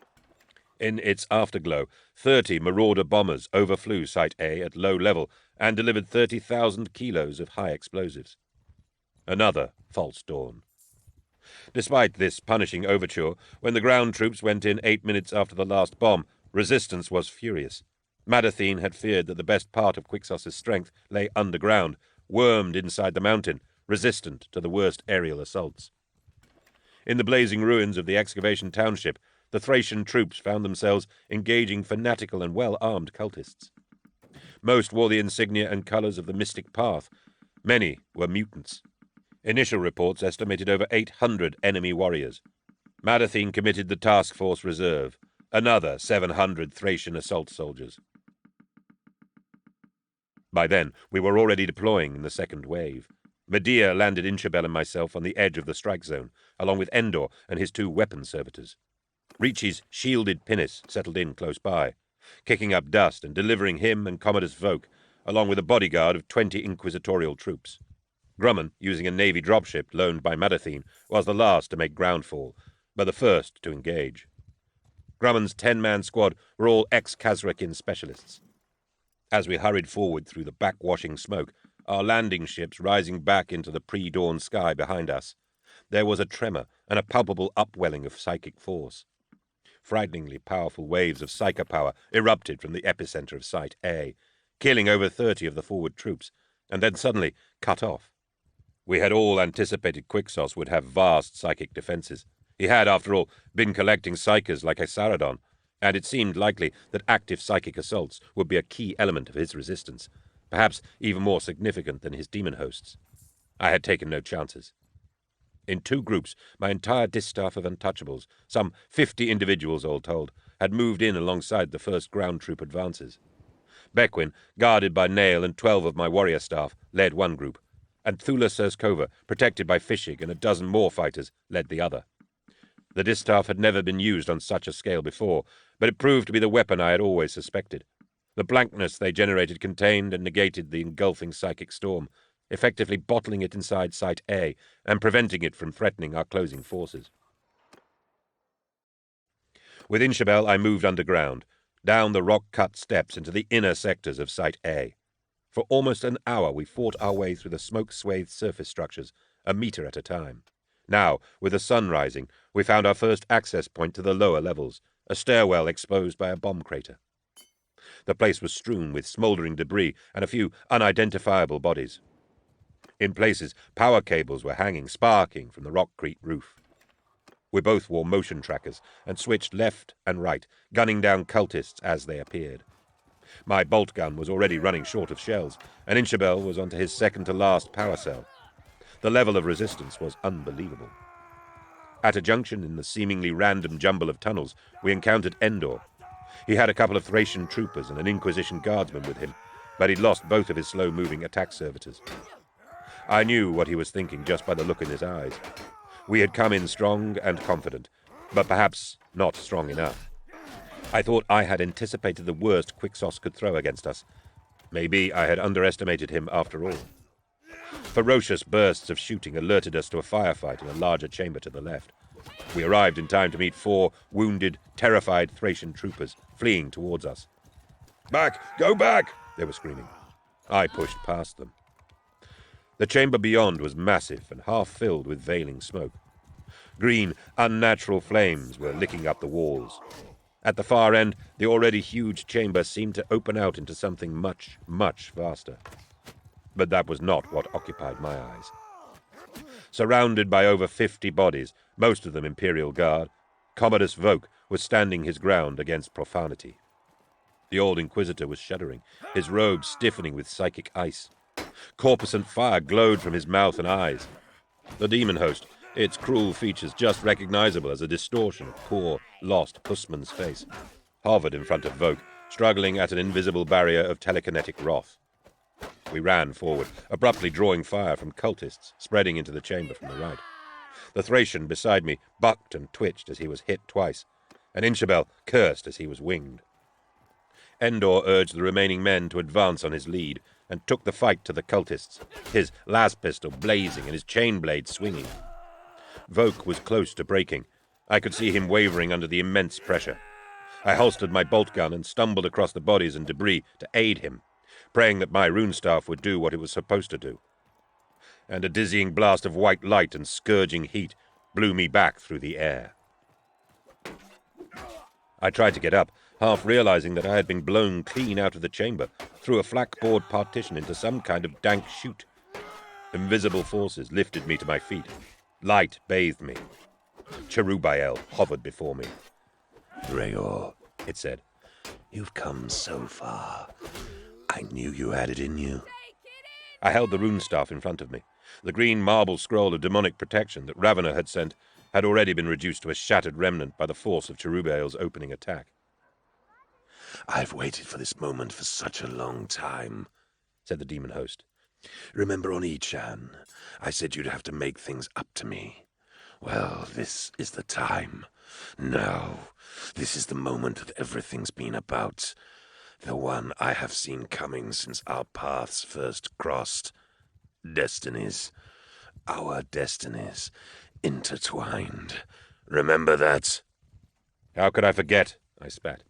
In its afterglow, 30 Marauder bombers overflew Site A at low level and delivered 30,000 kilos of high explosives. Another false dawn. Despite this punishing overture, when the ground troops went in 8 minutes after the last bomb, resistance was furious. Madathene had feared that the best part of Quixos's strength lay underground, wormed inside the mountain, resistant to the worst aerial assaults. In the blazing ruins of the excavation township, the Thracian troops found themselves engaging fanatical and well-armed cultists. Most wore the insignia and colours of the Mystic Path. Many were mutants. Initial reports estimated over 800 enemy warriors. Madathene committed the Task Force Reserve, another 700 Thracian assault soldiers. By then, we were already deploying in the second wave. Medea landed Inchabel and myself on the edge of the strike zone, along with Endor and his 2 weapon servitors. Ricci's shielded pinnace settled in close by, kicking up dust and delivering him and Commodus Voke, along with a bodyguard of 20 inquisitorial troops. Grumman, using a navy dropship loaned by Madathene, was the last to make groundfall, but the first to engage. Grumman's 10-man squad were all ex-Kazrakin specialists. As we hurried forward through the backwashing smoke, our landing ships rising back into the pre-dawn sky behind us. There was a tremor and a palpable upwelling of psychic force. Frighteningly powerful waves of psychopower erupted from the epicenter of Site A, killing over 30 of the forward troops, and then suddenly cut off. We had all anticipated Quixos would have vast psychic defenses. He had, after all, been collecting psychers like a Saradon, and it seemed likely that active psychic assaults would be a key element of his resistance, perhaps even more significant than his demon hosts. I had taken no chances. In 2 groups, my entire distaff of Untouchables, some 50 individuals all told, had moved in alongside the first ground troop advances. Bequin, guarded by Nail and 12 of my warrior staff, led one group, and Thula Serskova, protected by Fishig and a dozen more fighters, led the other. The distaff had never been used on such a scale before, but it proved to be the weapon I had always suspected. The blankness they generated contained and negated the engulfing psychic storm, effectively bottling it inside Site A and preventing it from threatening our closing forces. With Inshabel, I moved underground, down the rock-cut steps into the inner sectors of Site A. For almost an hour we fought our way through the smoke-swathed surface structures, a meter at a time. Now, with the sun rising, we found our first access point to the lower levels, a stairwell exposed by a bomb crater. The place was strewn with smouldering debris and a few unidentifiable bodies. In places, power cables were hanging, sparking from the rockcrete roof. We both wore motion trackers and switched left and right, gunning down cultists as they appeared. My bolt gun was already running short of shells, and Inshabel was onto his second-to-last power cell. The level of resistance was unbelievable. At a junction in the seemingly random jumble of tunnels, we encountered Endor. He had a couple of Thracian troopers and an Inquisition guardsman with him, but he'd lost both of his slow-moving attack servitors. I knew what he was thinking just by the look in his eyes. We had come in strong and confident, but perhaps not strong enough. I thought I had anticipated the worst Quixos could throw against us. Maybe I had underestimated him after all. Ferocious bursts of shooting alerted us to a firefight in a larger chamber to the left. We arrived in time to meet 4 wounded, terrified Thracian troopers fleeing towards us. "Back! Go back!" they were screaming. I pushed past them. The chamber beyond was massive and half filled with veiling smoke. Green, unnatural flames were licking up the walls. At the far end, the already huge chamber seemed to open out into something much, much vaster. But that was not what occupied my eyes. Surrounded by over 50 bodies, most of them Imperial Guard, Commodus Voke was standing his ground against profanity. The old Inquisitor was shuddering, his robes stiffening with psychic ice. Corpuscent fire glowed from his mouth and eyes. The demon host, its cruel features just recognizable as a distortion of poor, lost Hussman's face, hovered in front of Voke, struggling at an invisible barrier of telekinetic wrath. We ran forward, abruptly drawing fire from cultists spreading into the chamber from the right. The Thracian beside me bucked and twitched as he was hit twice, and Inshabel cursed as he was winged. Endor urged the remaining men to advance on his lead, and took the fight to the cultists, his las pistol blazing and his chain blade swinging. Voke was close to breaking. I could see him wavering under the immense pressure. I holstered my bolt gun and stumbled across the bodies and debris to aid him, praying that my rune staff would do what it was supposed to do. And a dizzying blast of white light and scourging heat blew me back through the air. I tried to get up, half realizing that I had been blown clean out of the chamber, through a flak-board partition into some kind of dank chute. Invisible forces lifted me to my feet. Light bathed me. Cherubael hovered before me. "Rhaegar," it said, "you've come so far. I knew you had it in you." I held the rune staff in front of me. The green marble scroll of demonic protection that Ravener had sent had already been reduced to a shattered remnant by the force of Cherubael's opening attack. "I've waited for this moment for such a long time," said the demon host. "Remember on Echan, I said you'd have to make things up to me. Well, this is the time. Now, this is the moment that everything's been about. The one I have seen coming since our paths first crossed. Destinies. Our destinies. Intertwined. Remember that?" How could I forget? I spat.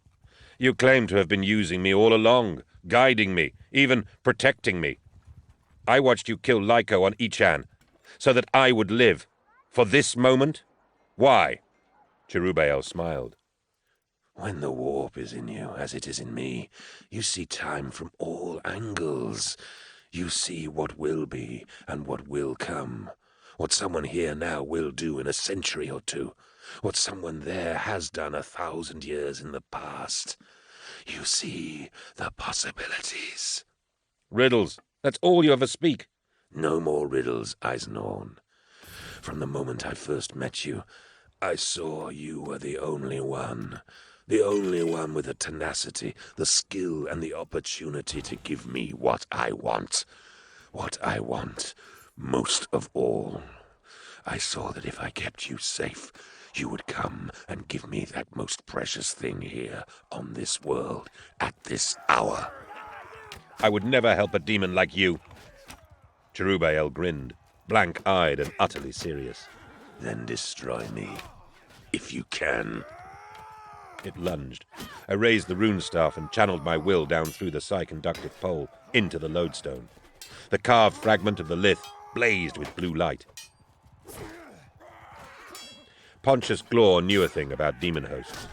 You claim to have been using me all along, guiding me, even protecting me. I watched you kill Lyco on Ichan, so that I would live. For this moment? Why? Cherubbaal smiled. When the warp is in you, as it is in me, you see time from all angles. You see what will be and what will come. What someone here now will do in a century or two. What someone there has done 1,000 years in the past. You see the possibilities. Riddles. That's all you ever speak. No more riddles, Eisenhorn. From the moment I first met you, I saw you were the only one. The only one with the tenacity, the skill, and the opportunity to give me what I want. What I want most of all. I saw that if I kept you safe, you would come and give me that most precious thing here on this world at this hour. I would never help a demon like you. Cherubbaal grinned, blank-eyed and utterly serious. Then destroy me, if you can. It lunged. I raised the rune staff and channeled my will down through the psi-conductive pole into the lodestone. The carved fragment of the lith blazed with blue light. Pontius Glor knew a thing about demon hosts.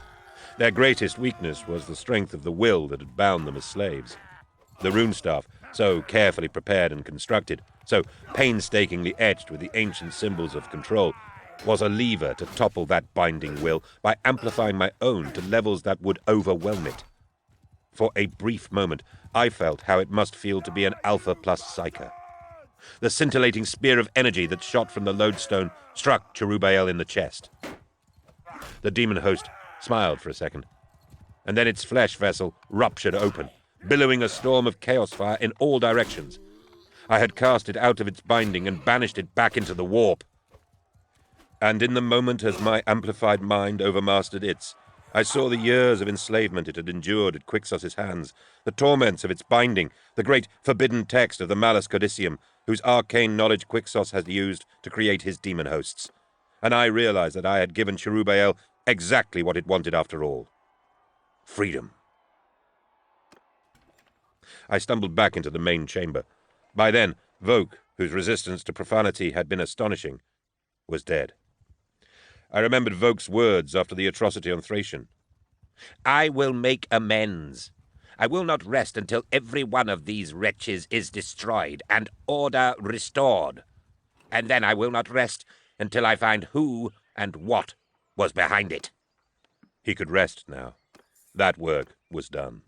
Their greatest weakness was the strength of the will that had bound them as slaves. The rune staff, so carefully prepared and constructed, so painstakingly etched with the ancient symbols of control, was a lever to topple that binding will by amplifying my own to levels that would overwhelm it. For a brief moment, I felt how it must feel to be an Alpha plus Psyker. The scintillating spear of energy that shot from the lodestone struck Cherubbaal in the chest. The demon host smiled for a second, and then its flesh vessel ruptured open, billowing a storm of chaos fire in all directions. I had cast it out of its binding and banished it back into the warp. And in the moment as my amplified mind overmastered its, I saw the years of enslavement it had endured at Quixos's hands, the torments of its binding, the great forbidden text of the Malleus Codicium, whose arcane knowledge Quixos had used to create his demon hosts. And I realized that I had given Cherubbaal exactly what it wanted after all. Freedom. I stumbled back into the main chamber. By then, Voke, whose resistance to profanity had been astonishing, was dead. I remembered Voke's words after the atrocity on Thracian. I will make amends. I will not rest until every one of these wretches is destroyed and order restored. And then I will not rest until I find who and what was behind it. He could rest now. That work was done.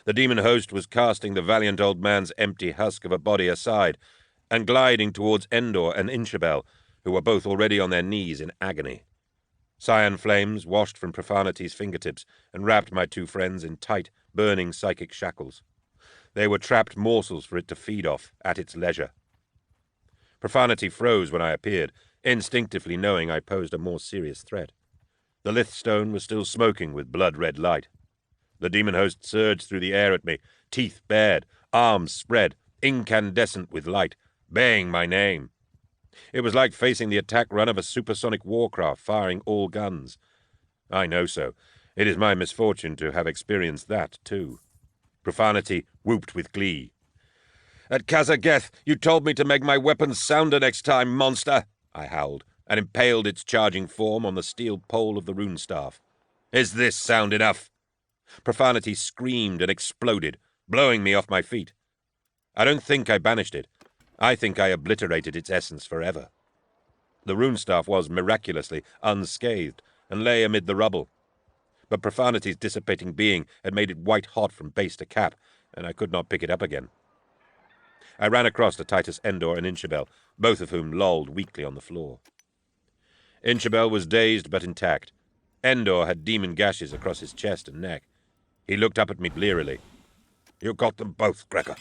The demon host was casting the valiant old man's empty husk of a body aside and gliding towards Endor and Inchabel, who were both already on their knees in agony. Cyan flames washed from Profanity's fingertips and wrapped my two friends in tight, burning psychic shackles. They were trapped morsels for it to feed off at its leisure. Profanity froze when I appeared, instinctively knowing I posed a more serious threat. The lith stone was still smoking with blood-red light. The demon host surged through the air at me, teeth bared, arms spread, incandescent with light, baying my name. It was like facing the attack run of a supersonic warcraft firing all guns. I know so. It is my misfortune to have experienced that, too. Profanity whooped with glee. At Kazageth, you told me to make my weapons sounder next time, monster, I howled, and impaled its charging form on the steel pole of the rune staff. Is this sound enough? Profanity screamed and exploded, blowing me off my feet. I don't think I banished it. I think I obliterated its essence forever. The rune staff was miraculously unscathed and lay amid the rubble. But Profanity's dissipating being had made it white-hot from base to cap, and I could not pick it up again. I ran across to Titus Endor and Inchabel, both of whom lolled weakly on the floor. Inchabel was dazed but intact. Endor had demon gashes across his chest and neck. He looked up at me blearily. You got them both, Gregor.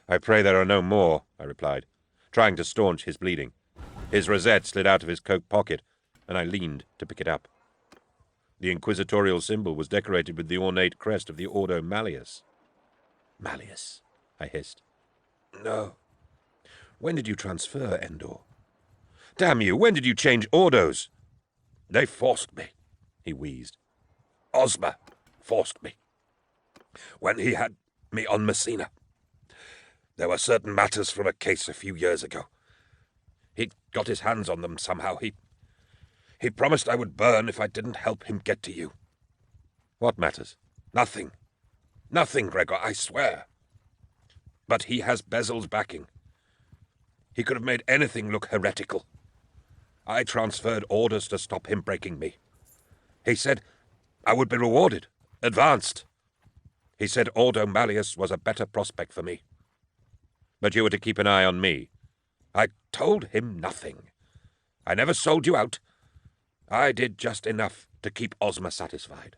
I pray there are no more, I replied, trying to staunch his bleeding. His rosette slid out of his coat pocket, and I leaned to pick it up. The inquisitorial symbol was decorated with the ornate crest of the Ordo Malleus. Malleus, I hissed. No. When did you transfer, Endor? Damn you, when did you change Ordos? They forced me, he wheezed. Ozma forced me. When he had me on Messina. There were certain matters from a case a few years ago. He'd got his hands on them somehow. He promised I would burn if I didn't help him get to you. What matters? Nothing. Nothing, Gregor, I swear. But he has Bezel's backing. He could have made anything look heretical. I transferred orders to stop him breaking me. He said I would be rewarded, advanced. He said Ordo Malleus was a better prospect for me. But you were to keep an eye on me. I told him nothing. I never sold you out. I did just enough to keep Ozma satisfied.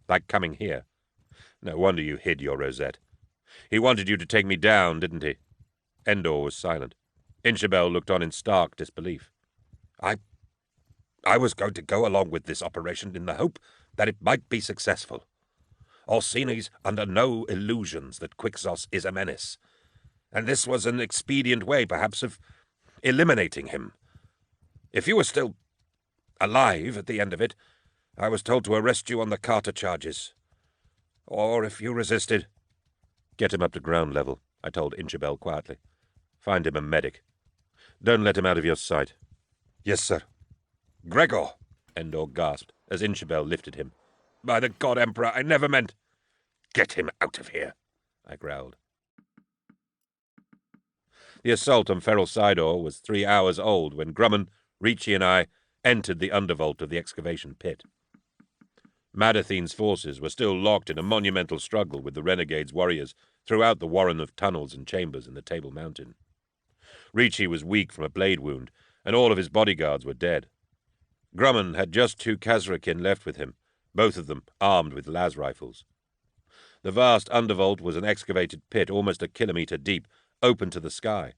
Like coming here. No wonder you hid your rosette. He wanted you to take me down, didn't he? Endor was silent. Inchabel looked on in stark disbelief. I was going to go along with this operation in the hope that it might be successful. Orsini's under no illusions that Quixos is a menace, and this was an expedient way, perhaps, of eliminating him. If you were still alive at the end of it, I was told to arrest you on the Carter charges. Or if you resisted... Get him up to ground level, I told Inchabel quietly. Find him a medic. Don't let him out of your sight. Yes, sir. Gregor, Endor gasped as Inchabel lifted him. By the God Emperor, I never meant... Get him out of here, I growled. The assault on feral Sidor was 3 hours old when Grumman, Ricci, and I entered the undervault of the excavation pit. Madathine's forces were still locked in a monumental struggle with the Renegade's warriors throughout the warren of tunnels and chambers in the Table Mountain. Ricci was weak from a blade wound, and all of his bodyguards were dead. Grumman had just 2 Khazrakin left with him, both of them armed with las rifles. The vast undervault was an excavated pit almost a kilometre deep, open to the sky.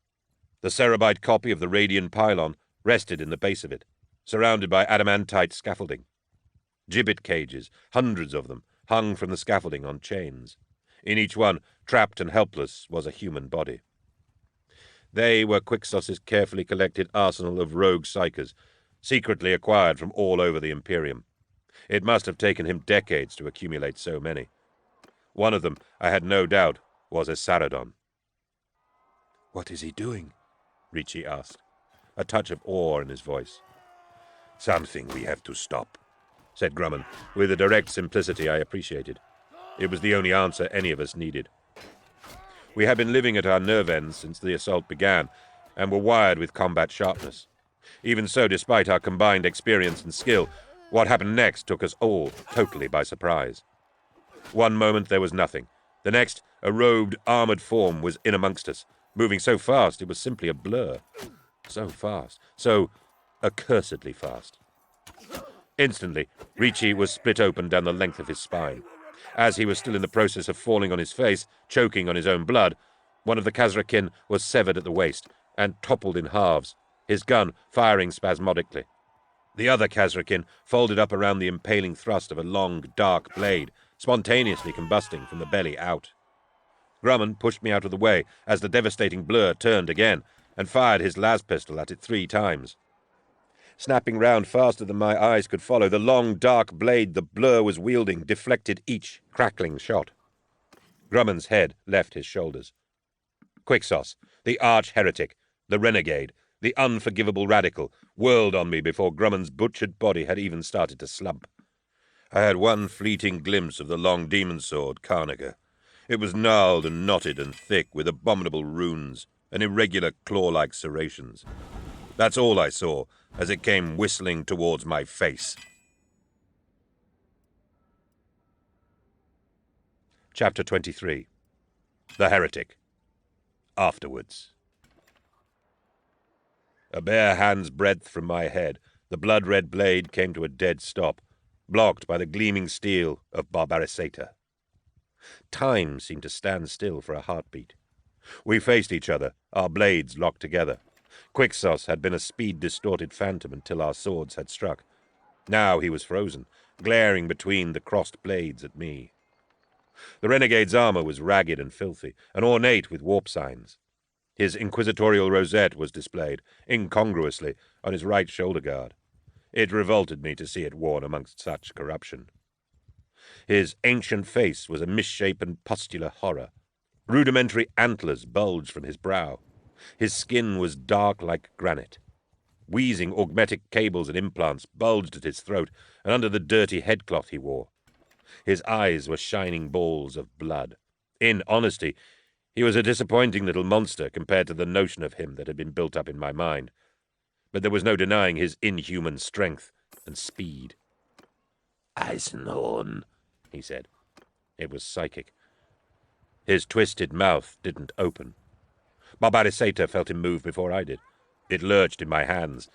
The Cerebite copy of the Radian pylon rested in the base of it, surrounded by adamantite scaffolding. Gibbet cages, hundreds of them, hung from the scaffolding on chains. In each one, trapped and helpless, was a human body. They were Quixos's carefully collected arsenal of rogue psychers, secretly acquired from all over the Imperium. It must have taken him decades to accumulate so many. One of them, I had no doubt, was a Saradon. What is he doing? Ricci asked, a touch of awe in his voice. Something we have to stop, said Grumman, with a direct simplicity I appreciated. It was the only answer any of us needed. We had been living at our nerve ends since the assault began, and were wired with combat sharpness. Even so, despite our combined experience and skill, what happened next took us all totally by surprise. One moment there was nothing. The next, a robed, armoured form was in amongst us, moving so fast it was simply a blur. So fast, so accursedly fast. Instantly, Ricci was split open down the length of his spine. As he was still in the process of falling on his face, choking on his own blood, one of the Khazrakin was severed at the waist and toppled in halves, his gun firing spasmodically. The other Khazrakin folded up around the impaling thrust of a long, dark blade, spontaneously combusting from the belly out. Grumman pushed me out of the way as the devastating blur turned again and fired his las pistol at it 3 times. Snapping round faster than my eyes could follow, the long, dark blade the blur was wielding deflected each crackling shot. Grumman's head left his shoulders. Quixos, the arch-heretic, the renegade, the unforgivable radical, whirled on me before Grumman's butchered body had even started to slump. I had one fleeting glimpse of the long demon sword, Carnager. It was gnarled and knotted and thick, with abominable runes and irregular claw-like serrations. That's all I saw as it came whistling towards my face. Chapter 23. The Heretic. Afterwards. A bare hand's breadth from my head, the blood-red blade came to a dead stop, blocked by the gleaming steel of Barbarisata. Time seemed to stand still for a heartbeat. We faced each other, our blades locked together. Quixos had been a speed-distorted phantom until our swords had struck. Now he was frozen, glaring between the crossed blades at me. The renegade's armor was ragged and filthy, and ornate with warp signs. His inquisitorial rosette was displayed, incongruously, on his right shoulder guard. It revolted me to see it worn amongst such corruption. His ancient face was a misshapen pustular horror. Rudimentary antlers bulged from his brow. His skin was dark like granite. Wheezing augmetic cables and implants bulged at his throat and under the dirty headcloth he wore. His eyes were shining balls of blood. In honesty, he was a disappointing little monster compared to the notion of him that had been built up in my mind. But there was no denying his inhuman strength and speed. "Eisenhorn," he said. It was psychic. His twisted mouth didn't open. Barbariseta felt him move before I did. It lurched in my hands.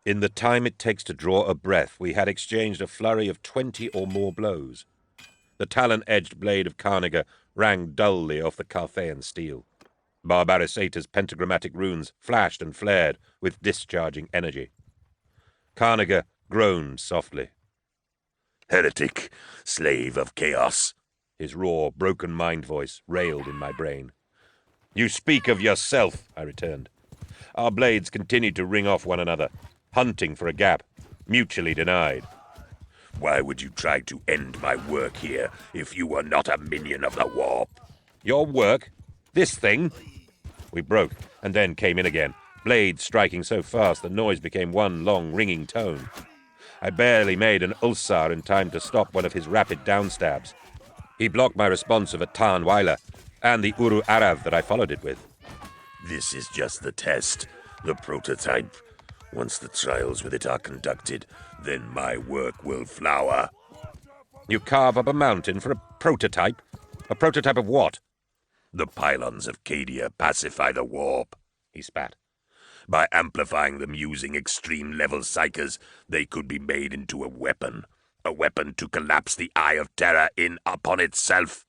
In the time it takes to draw a breath, we had exchanged a flurry of 20 or more blows. The talon-edged blade of Carnegie rang dully off the Carthaean steel. Barbariseta's pentagrammatic runes flashed and flared with discharging energy. Carnegie groaned softly. "Heretic, slave of chaos," his raw, broken mind voice railed in my brain. "You speak of yourself," I returned. Our blades continued to ring off one another, hunting for a gap, mutually denied. "Why would you try to end my work here if you were not a minion of the warp?" Your work? This thing? We broke, and then came in again, blades striking so fast the noise became one long ringing tone. I barely made an ulsar in time to stop one of his rapid downstabs. He blocked my response of a Tarn Weiler and the Uru Arav that I followed it with. "This is just the test, the prototype. Once the trials with it are conducted, then my work will flower." You carve up a mountain for a prototype? A prototype of what? "The pylons of Cadia pacify the warp," He spat. "By amplifying them using extreme-level psychers, they could be made into a weapon to collapse the Eye of Terror in upon itself."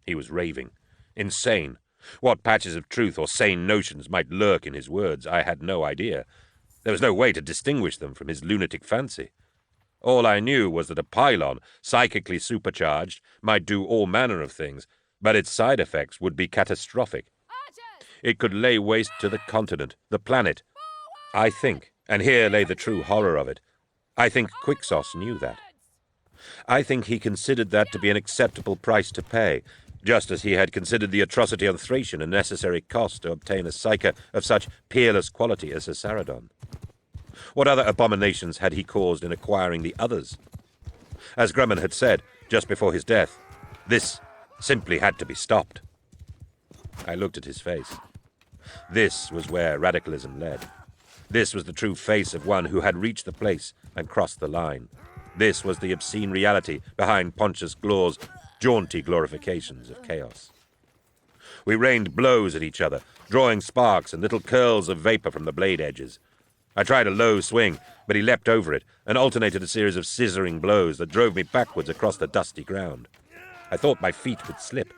He was raving. Insane. What patches of truth or sane notions might lurk in his words, I had no idea. There was no way to distinguish them from his lunatic fancy. All I knew was that a pylon, psychically supercharged, might do all manner of things, but its side effects would be catastrophic. It could lay waste to the continent, the planet. I think, and here lay the true horror of it, I think Quixos knew that. I think he considered that to be an acceptable price to pay, just as he had considered the atrocity on Thracian a necessary cost to obtain a psyche of such peerless quality as a Saradon. What other abominations had he caused in acquiring the others? As Grumman had said, just before his death, this simply had to be stopped. I looked at his face. This was where radicalism led. This was the true face of one who had reached the place and crossed the line. This was the obscene reality behind Pontius Glor's jaunty glorifications of chaos. We rained blows at each other, drawing sparks and little curls of vapor from the blade edges. I tried a low swing, but he leapt over it and alternated a series of scissoring blows that drove me backwards across the dusty ground. I thought my feet would slip.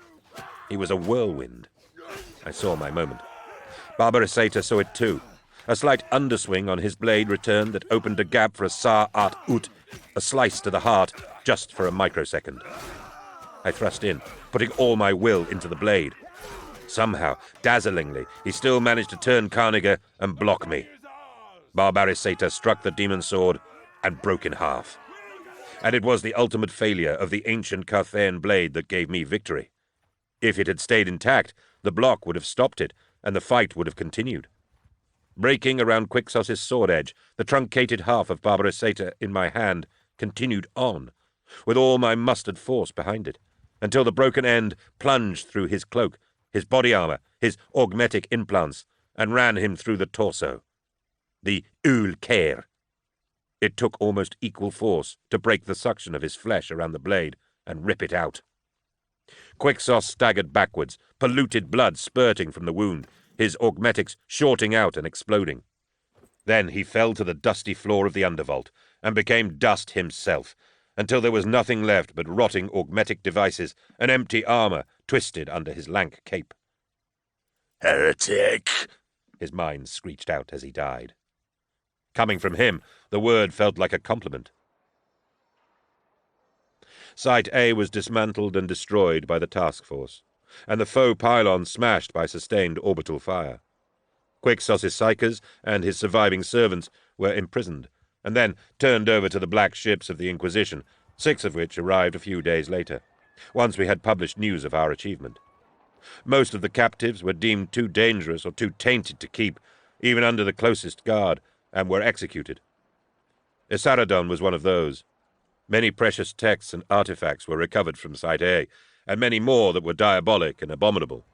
He was a whirlwind. I saw my moment. Barbariseta saw it too. A slight underswing on his blade returned that opened a gap for a Sar At Ut, a slice to the heart, just for a microsecond. I thrust in, putting all my will into the blade. Somehow, dazzlingly, he still managed to turn Carnegie and block me. Barbariseta struck the demon sword and broke in half. And it was the ultimate failure of the ancient Carthaean blade that gave me victory. If it had stayed intact, the block would have stopped it, and the fight would have continued. Breaking around Quixos's sword edge, the truncated half of Barbariseta in my hand continued on, with all my mustered force behind it, until the broken end plunged through his cloak, his body armor, his augmetic implants, and ran him through the torso. The Ul Kair. It took almost equal force to break the suction of his flesh around the blade and rip it out. Quixos staggered backwards, polluted blood spurting from the wound, his augmetics shorting out and exploding. Then he fell to the dusty floor of the undervault and became dust himself, until there was nothing left but rotting augmetic devices and empty armor twisted under his lank cape. "Heretic!" his mind screeched out as he died. Coming from him, the word felt like a compliment. Site A was dismantled and destroyed by the task force, and the foe pylon smashed by sustained orbital fire. Quixos's psychers and his surviving servants were imprisoned, and then turned over to the black ships of the Inquisition, 6 of which arrived a few days later, once we had published news of our achievement. Most of the captives were deemed too dangerous or too tainted to keep, even under the closest guard, and were executed. Isaradon was one of those. Many precious texts and artifacts were recovered from Site A, and many more that were diabolic and abominable.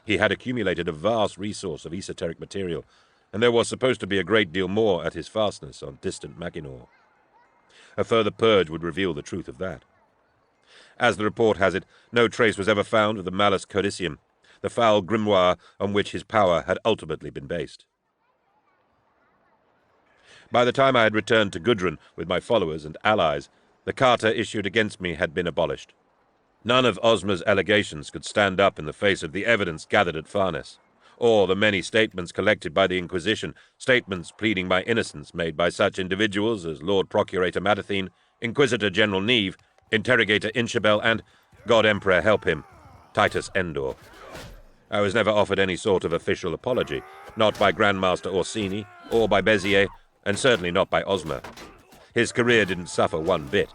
He had accumulated a vast resource of esoteric material, and there was supposed to be a great deal more at his fastness on distant Maginor. A further purge would reveal the truth of that. As the report has it, no trace was ever found of the Malleus Codicium, the foul grimoire on which his power had ultimately been based. By the time I had returned to Gudrun with my followers and allies, the charter issued against me had been abolished. None of Ozma's allegations could stand up in the face of the evidence gathered at Farnes, or the many statements collected by the Inquisition, statements pleading my innocence made by such individuals as Lord Procurator Madathene, Inquisitor General Neve, Interrogator Inchabel, and, God Emperor help him, Titus Endor. I was never offered any sort of official apology, not by Grandmaster Orsini, or by Bezier, and certainly not by Ozma. His career didn't suffer one bit.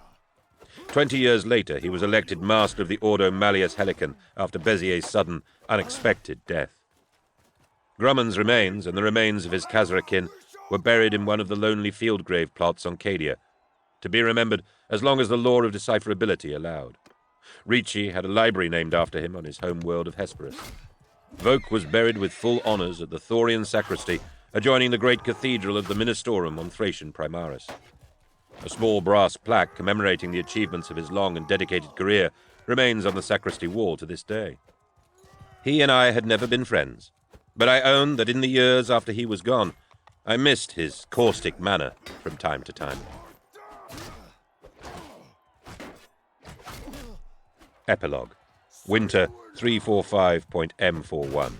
20 years later, he was elected Master of the Ordo Malleus Helicon after Bezier's sudden, unexpected death. Grumman's remains and the remains of his Khazra-kin were buried in one of the lonely field grave plots on Cadia, to be remembered as long as the law of decipherability allowed. Ricci had a library named after him on his home world of Hesperus. Voke was buried with full honours at the Thorian sacristy adjoining the great cathedral of the Ministorum on Thracian Primaris. A small brass plaque commemorating the achievements of his long and dedicated career remains on the sacristy wall to this day. He and I had never been friends, but I own that in the years after he was gone, I missed his caustic manner from time to time. Epilogue. Winter 345.M41.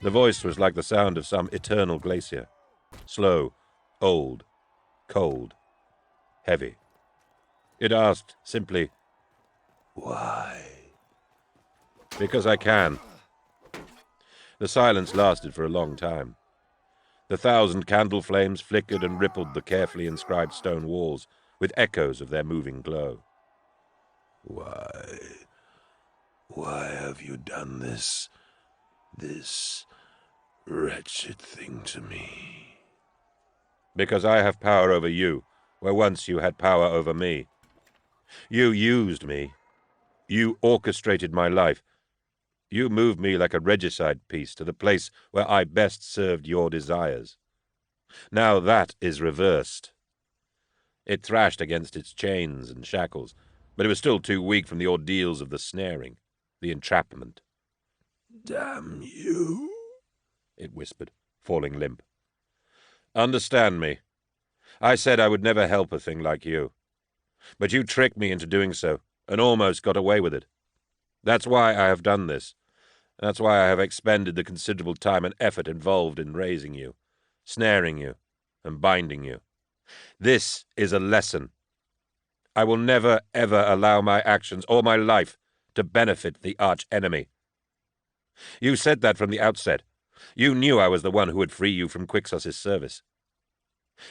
The voice was like the sound of some eternal glacier. Slow, old, cold, heavy. It asked simply, "Why?" "Because I can." The silence lasted for a long time. The 1,000 candle flames flickered and rippled the carefully inscribed stone walls with echoes of their moving glow. Why have you done this wretched thing to me?" "Because I have power over you, where once you had power over me. You used me. You orchestrated my life. You moved me like a regicide piece to the place where I best served your desires. Now that is reversed." It thrashed against its chains and shackles, but it was still too weak from the ordeals of the snaring, the entrapment. "Damn you," it whispered, falling limp. "Understand me. I said I would never help a thing like you. But you tricked me into doing so, and almost got away with it. That's why I have done this. That's why I have expended the considerable time and effort involved in raising you, snaring you, and binding you. This is a lesson. I will never, ever allow my actions or my life to benefit the arch-enemy. You said that from the outset. You knew I was the one who would free you from Quixos's service.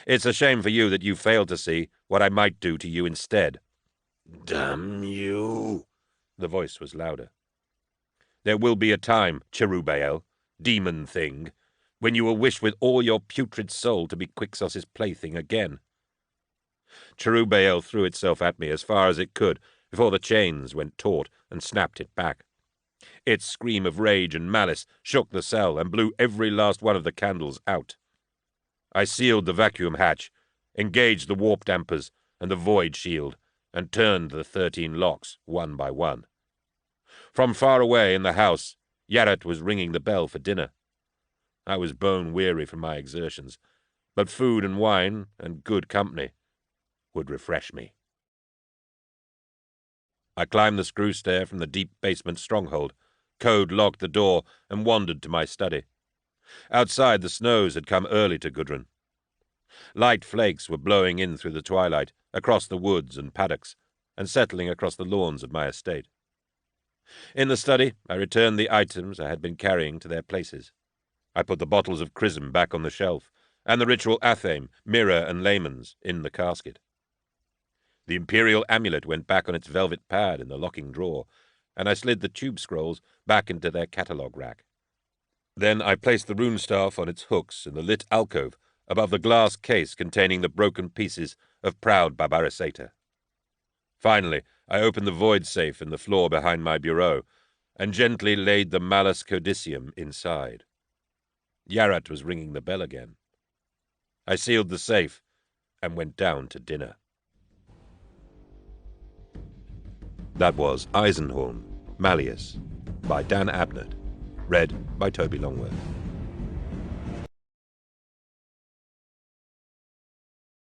It's a shame for you that you failed to see what I might do to you instead." "Damn you!" The voice was louder. "There will be a time, Cherubael, demon thing, when you will wish with all your putrid soul to be Quixos's plaything again." Cherubael threw itself at me as far as it could before the chains went taut and snapped it back. Its scream of rage and malice shook the cell and blew every last one of the candles out. I sealed the vacuum hatch, engaged the warp dampers and the void shield, and turned the 13 locks one by one. From far away in the house, Yaret was ringing the bell for dinner. I was bone-weary from my exertions, but food and wine and good company would refresh me. I climbed the screw stair from the deep basement stronghold, code-locked the door, and wandered to my study. Outside, the snows had come early to Gudrun. Light flakes were blowing in through the twilight, across the woods and paddocks, and settling across the lawns of my estate. In the study, I returned the items I had been carrying to their places. I put the bottles of chrism back on the shelf, and the ritual athame, mirror, and layman's in the casket. The imperial amulet went back on its velvet pad in the locking drawer, and I slid the tube scrolls back into their catalogue rack. Then I placed the rune staff on its hooks in the lit alcove above the glass case containing the broken pieces of proud Barbarisata. Finally, I opened the void safe in the floor behind my bureau and gently laid the Malleus Codicium inside. Yarat was ringing the bell again. I sealed the safe and went down to dinner. That was Eisenhorn, Malleus, by Dan Abnett, read by Toby Longworth.